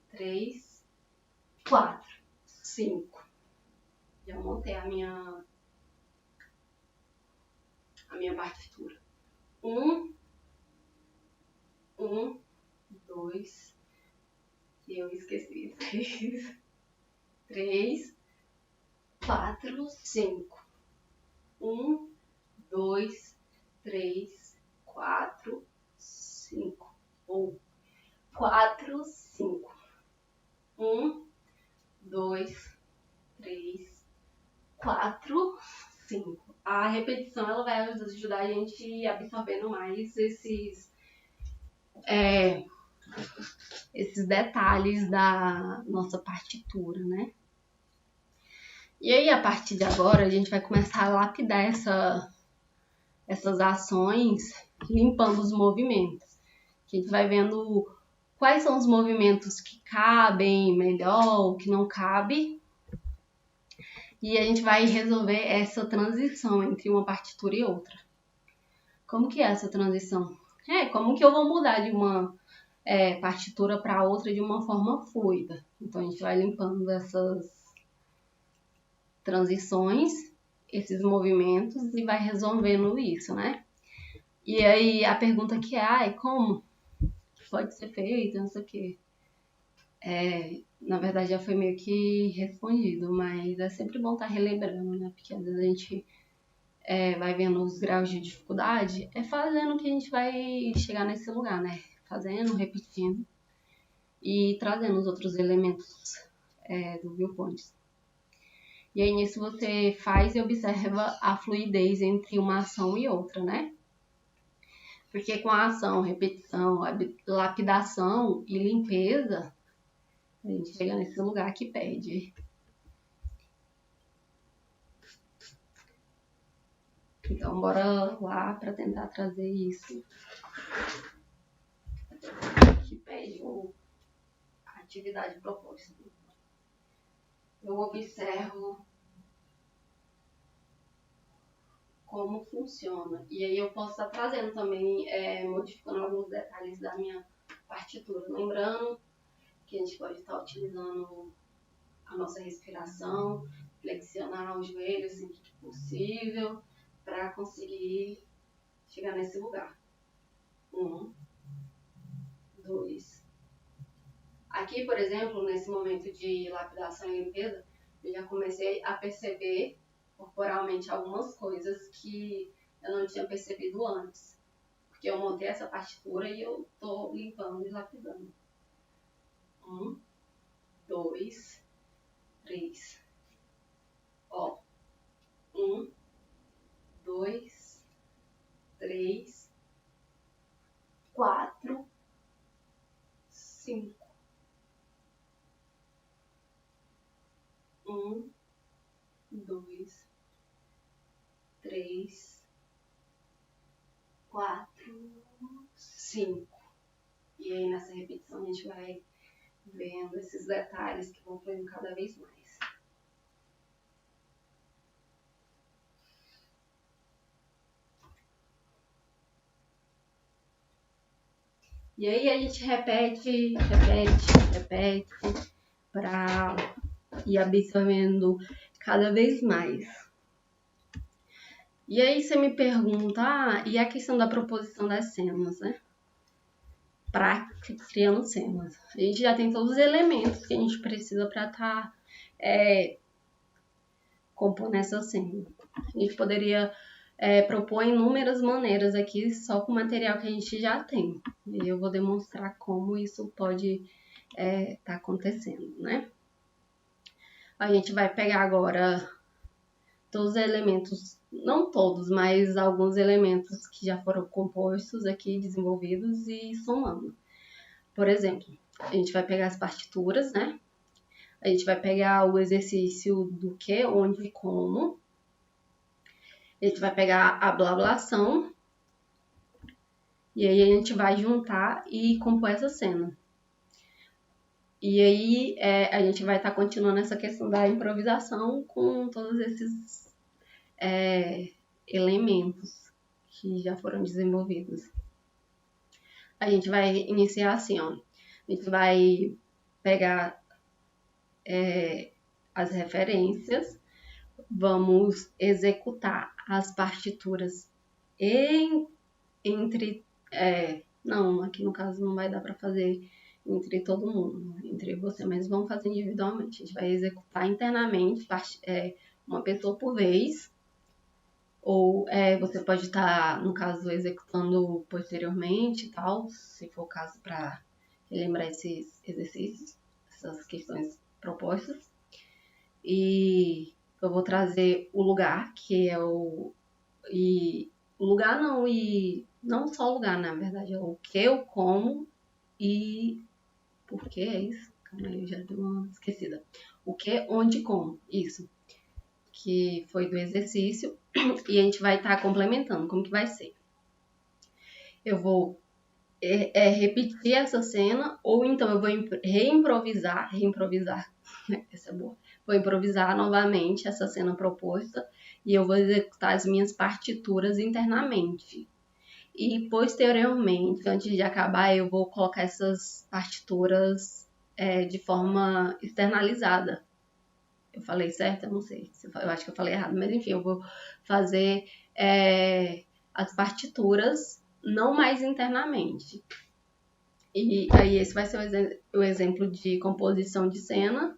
D: 3, 4, 5. Já montei a minha partitura. 1, 2, eu esqueci. 3, 4, 5. 1, 2, 3, 4, 5. Ou 4, 5. 1, 2, 3, 4, 5. A repetição ela vai ajudar a gente absorvendo mais esses detalhes da nossa partitura, né? E aí, a partir de agora, a gente vai começar a lapidar essas ações, limpando os movimentos. A gente vai vendo quais são os movimentos que cabem melhor, o que não cabe. E a gente vai resolver essa transição entre uma partitura e outra. Como que é essa transição? Como que eu vou mudar de uma partitura para outra de uma forma fluida. Então, a gente vai limpando essas transições, esses movimentos e vai resolvendo isso, né? E aí, a pergunta que como pode ser feito, não sei o quê. Na verdade, já foi meio que respondido, mas é sempre bom estar relembrando, né? Porque às vezes a gente vai vendo os graus de dificuldade, fazendo que a gente vai chegar nesse lugar, né? Fazendo, repetindo e trazendo os outros elementos do Viewpoints. E aí nisso você faz e observa a fluidez entre uma ação e outra, né? Porque com a ação, repetição, lapidação e limpeza, a gente chega nesse lugar que pede. Então, bora lá para tentar trazer isso que pede a atividade proposta. Eu observo como funciona. E aí eu posso estar trazendo também, modificando alguns detalhes da minha partitura. Lembrando que a gente pode estar utilizando a nossa respiração, flexionar os joelhos sempre que possível, para conseguir chegar nesse lugar. 1, 2. Aqui, por exemplo, nesse momento de lapidação e limpeza, eu já comecei a perceber corporalmente algumas coisas que eu não tinha percebido antes. Porque eu montei essa partitura e eu tô limpando e lapidando. 1, 2, 3. Ó. 1, 2, 3, 4, 5. 1, 2, 3, 4, 5. E aí nessa repetição a gente vai vendo esses detalhes que vão fluindo cada vez mais. E aí a gente repete para ir absorvendo cada vez mais. E aí você me pergunta, e a questão da proposição das cenas, né? Para criando cenas. A gente já tem todos os elementos que a gente precisa para estar compondo essa cena. A gente poderia propor inúmeras maneiras aqui, só com o material que a gente já tem. E eu vou demonstrar como isso pode estar acontecendo, né? A gente vai pegar agora todos os elementos, não todos, mas alguns elementos que já foram compostos aqui, desenvolvidos e somando. Por exemplo, a gente vai pegar as partituras, né? A gente vai pegar o exercício do que, onde e como. A gente vai pegar a blablação. E aí a gente vai juntar e compor essa cena. E aí a gente vai estar continuando essa questão da improvisação com todos esses elementos que já foram desenvolvidos. A gente vai iniciar assim, ó. A gente vai pegar as referências, vamos executar as partituras entre... não, aqui no caso não vai dar para fazer entre todo mundo, entre você, mas vamos fazer individualmente. A gente vai executar internamente, uma pessoa por vez, ou você pode estar, no caso, executando posteriormente e tal, se for o caso, para relembrar esses exercícios, essas questões propostas. E eu vou trazer o lugar, que é o lugar não, e não só o lugar, na verdade, é o que, o como e por que é isso? Calma aí, eu já dei uma esquecida. O que, onde, como, isso. Que foi do exercício, e a gente vai estar complementando, como que vai ser. Eu vou repetir essa cena, ou então eu vou reimprovisar, essa é boa. Vou improvisar novamente essa cena proposta, e eu vou executar as minhas partituras internamente. E posteriormente, antes de acabar, eu vou colocar essas partituras de forma externalizada. Eu falei certo? Eu não sei. Eu acho que eu falei errado, mas enfim, eu vou fazer as partituras não mais internamente. E aí esse vai ser o exemplo de composição de cena.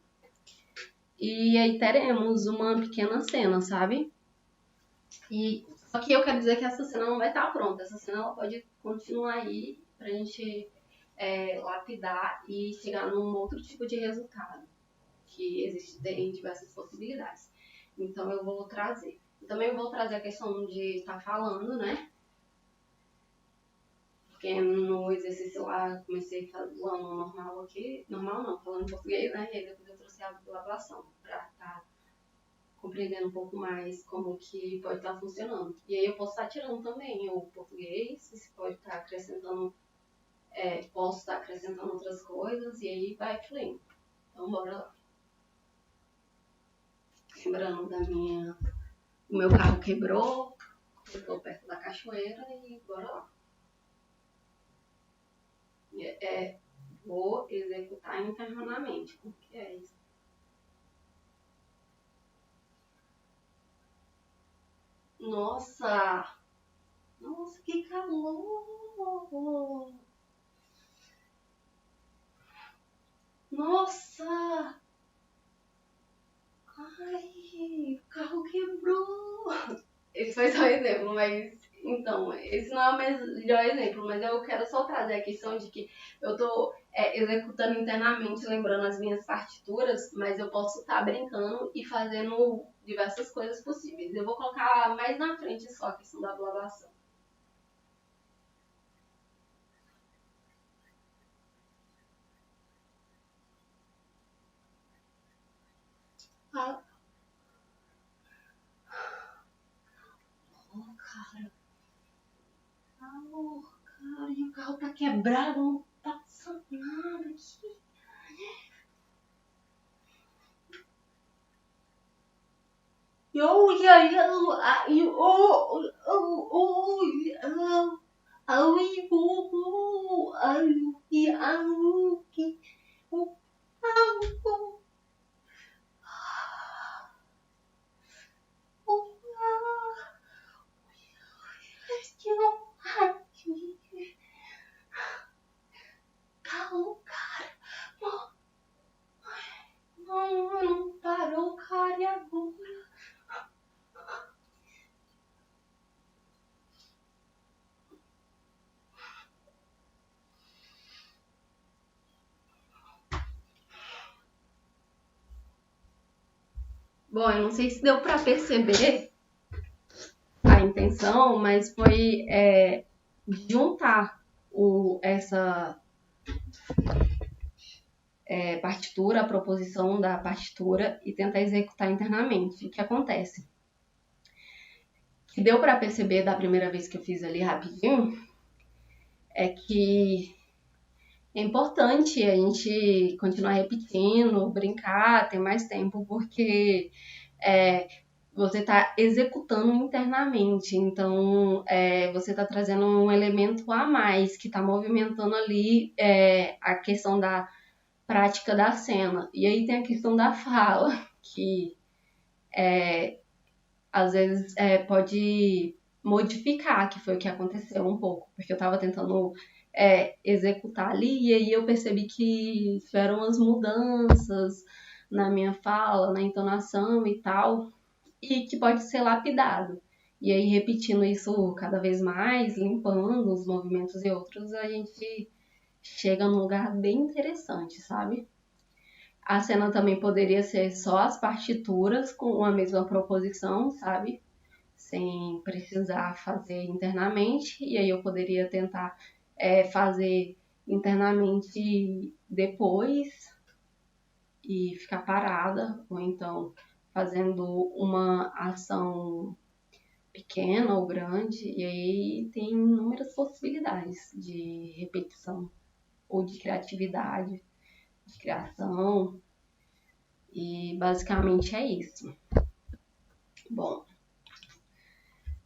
D: E aí teremos uma pequena cena, sabe? Só que eu quero dizer que essa cena não vai estar pronta. Essa cena ela pode continuar aí pra gente lapidar e chegar num outro tipo de resultado. Que existem diversas possibilidades. Então eu vou trazer. Também vou trazer a questão de estar falando, né? Porque no exercício lá comecei falando normal aqui, normal não, falando português, né? E aí depois eu trouxe a glabelação para estar compreendendo um pouco mais como que pode estar funcionando. E aí eu posso estar tirando também o português, se pode estar acrescentando, posso estar acrescentando outras coisas, e aí vai fluindo. Então bora lá. Lembrando o meu carro quebrou, eu estou perto da cachoeira e bora lá. Vou executar internamente, porque é isso. Nossa, que calor! Nossa! Ai, o carro quebrou! Esse foi só um exemplo, mas... Então, esse não é o melhor exemplo, mas eu quero só trazer a questão de que eu tô executando internamente, lembrando as minhas partituras, mas eu posso estar brincando e fazendo diversas coisas possíveis. Eu vou colocar mais na frente só a questão da blablação. Ah. Cara, e o carro tá quebrado, não tá passando nada aqui. Calma, cara. Não parou, cara, e agora? Bom, eu não sei se deu pra perceber a intenção, mas foi juntar essa partitura, a proposição da partitura e tentar executar internamente. O que acontece? Que deu para perceber da primeira vez que eu fiz ali rapidinho é que é importante a gente continuar repetindo, brincar, ter mais tempo, porque você está executando internamente, então você está trazendo um elemento a mais que está movimentando ali a questão da prática da cena. E aí tem a questão da fala, que às vezes pode modificar, que foi o que aconteceu um pouco, porque eu estava tentando executar ali, e aí eu percebi que tiveram umas mudanças na minha fala, na entonação e tal, e que pode ser lapidado. E aí, repetindo isso cada vez mais, limpando os movimentos e outros, a gente chega num lugar bem interessante, sabe? A cena também poderia ser só as partituras com a mesma proposição, sabe? Sem precisar fazer internamente. E aí eu poderia tentar fazer internamente depois e ficar parada, ou então fazendo uma ação pequena ou grande, e aí tem inúmeras possibilidades de repetição ou de criatividade, de criação, e basicamente é isso. Bom,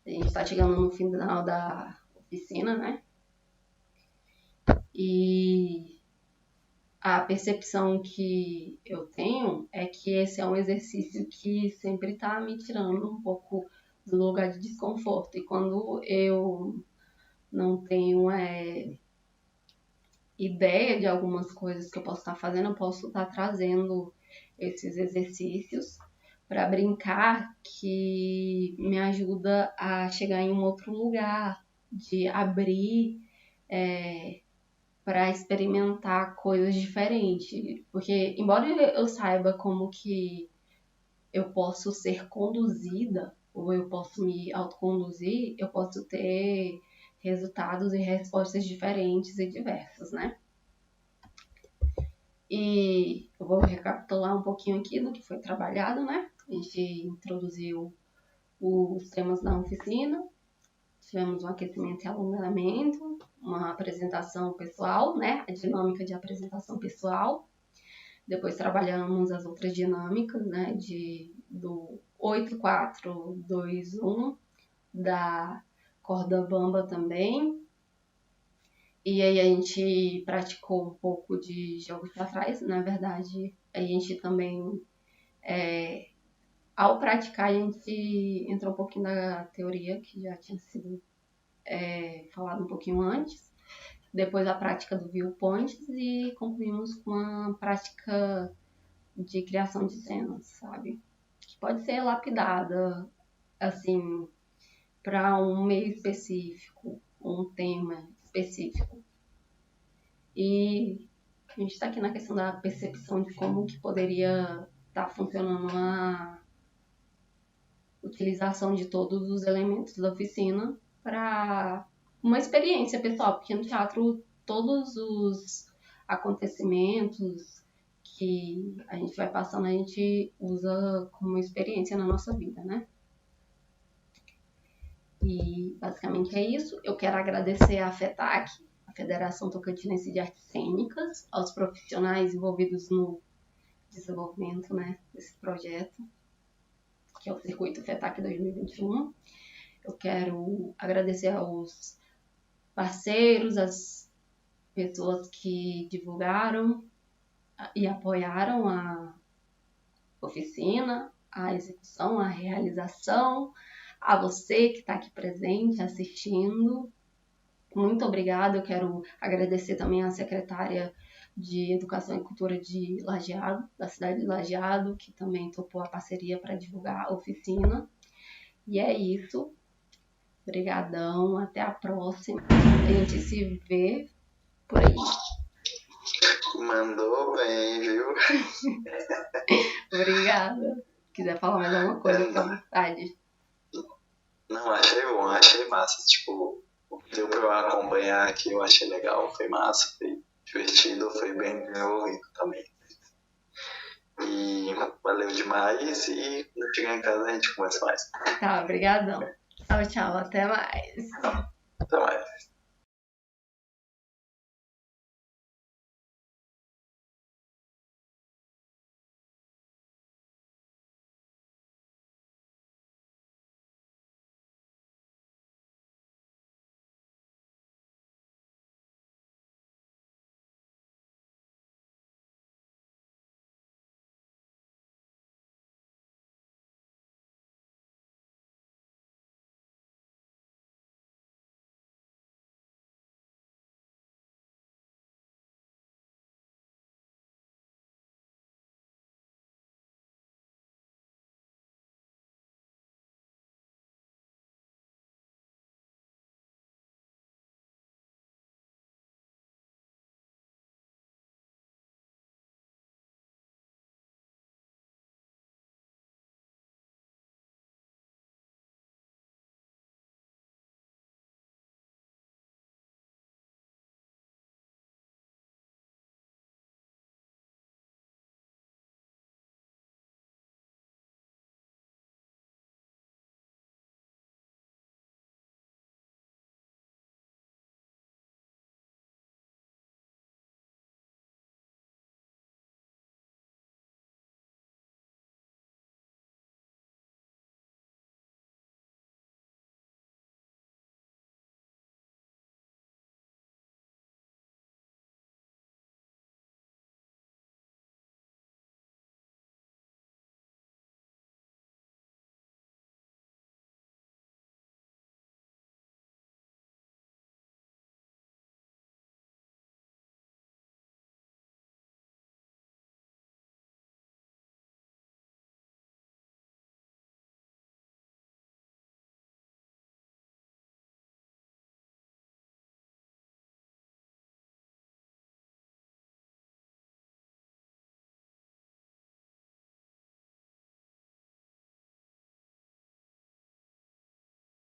D: a gente está chegando no final da oficina, né? E a percepção que eu tenho é que esse é um exercício que sempre está me tirando um pouco do lugar de desconforto. E quando eu não tenho ideia de algumas coisas que eu posso estar fazendo, eu posso estar trazendo esses exercícios para brincar, que me ajuda a chegar em um outro lugar, de abrir para experimentar coisas diferentes. Porque, embora eu saiba como que eu posso ser conduzida, ou eu posso me autoconduzir, eu posso ter resultados e respostas diferentes e diversas, né? E eu vou recapitular um pouquinho aqui do que foi trabalhado, né? A gente introduziu os temas da oficina, tivemos um aquecimento e alongamento, uma apresentação pessoal, né? A dinâmica de apresentação pessoal. Depois trabalhamos as outras dinâmicas, né? Do 8-4-2-1, da corda bamba também. E aí a gente praticou um pouco de jogos teatrais. Na verdade, a gente também, ao praticar, a gente entrou um pouquinho na teoria, que já tinha sido falado um pouquinho antes. Depois a prática do viewpoints e concluímos com a prática de criação de cenas, sabe? Que pode ser lapidada, assim, para um meio específico, um tema específico. E a gente está aqui na questão da percepção de como que poderia estar funcionando a utilização de todos os elementos da oficina para uma experiência pessoal, porque no teatro todos os acontecimentos que a gente vai passando, a gente usa como experiência na nossa vida, né? E basicamente é isso. Eu quero agradecer à FETAC, a Federação Tocantinense de Artes Cênicas, aos profissionais envolvidos no desenvolvimento, né, desse projeto, que é o Circuito FETAC 2021. Eu quero agradecer aos parceiros, às pessoas que divulgaram e apoiaram a oficina, a execução, a realização, a você que está aqui presente, assistindo. Muito obrigada. Eu quero agradecer também à secretária de Educação e Cultura de Lajeado, da cidade de Lajeado, que também topou a parceria para divulgar a oficina. E é isso. Obrigadão, até a próxima. A gente se vê por aí.
E: Mandou bem, viu?
D: Obrigada. Se quiser falar mais alguma coisa, fica à vontade.
E: Não, achei bom, achei massa. Tipo, deu pra eu acompanhar aqui, eu achei legal, foi massa, foi divertido, foi bem desenvolvido também. E valeu demais e quando chegar em casa a gente conversa mais.
D: Tá, obrigadão. Tchau, tchau. Até mais.
E: Até mais.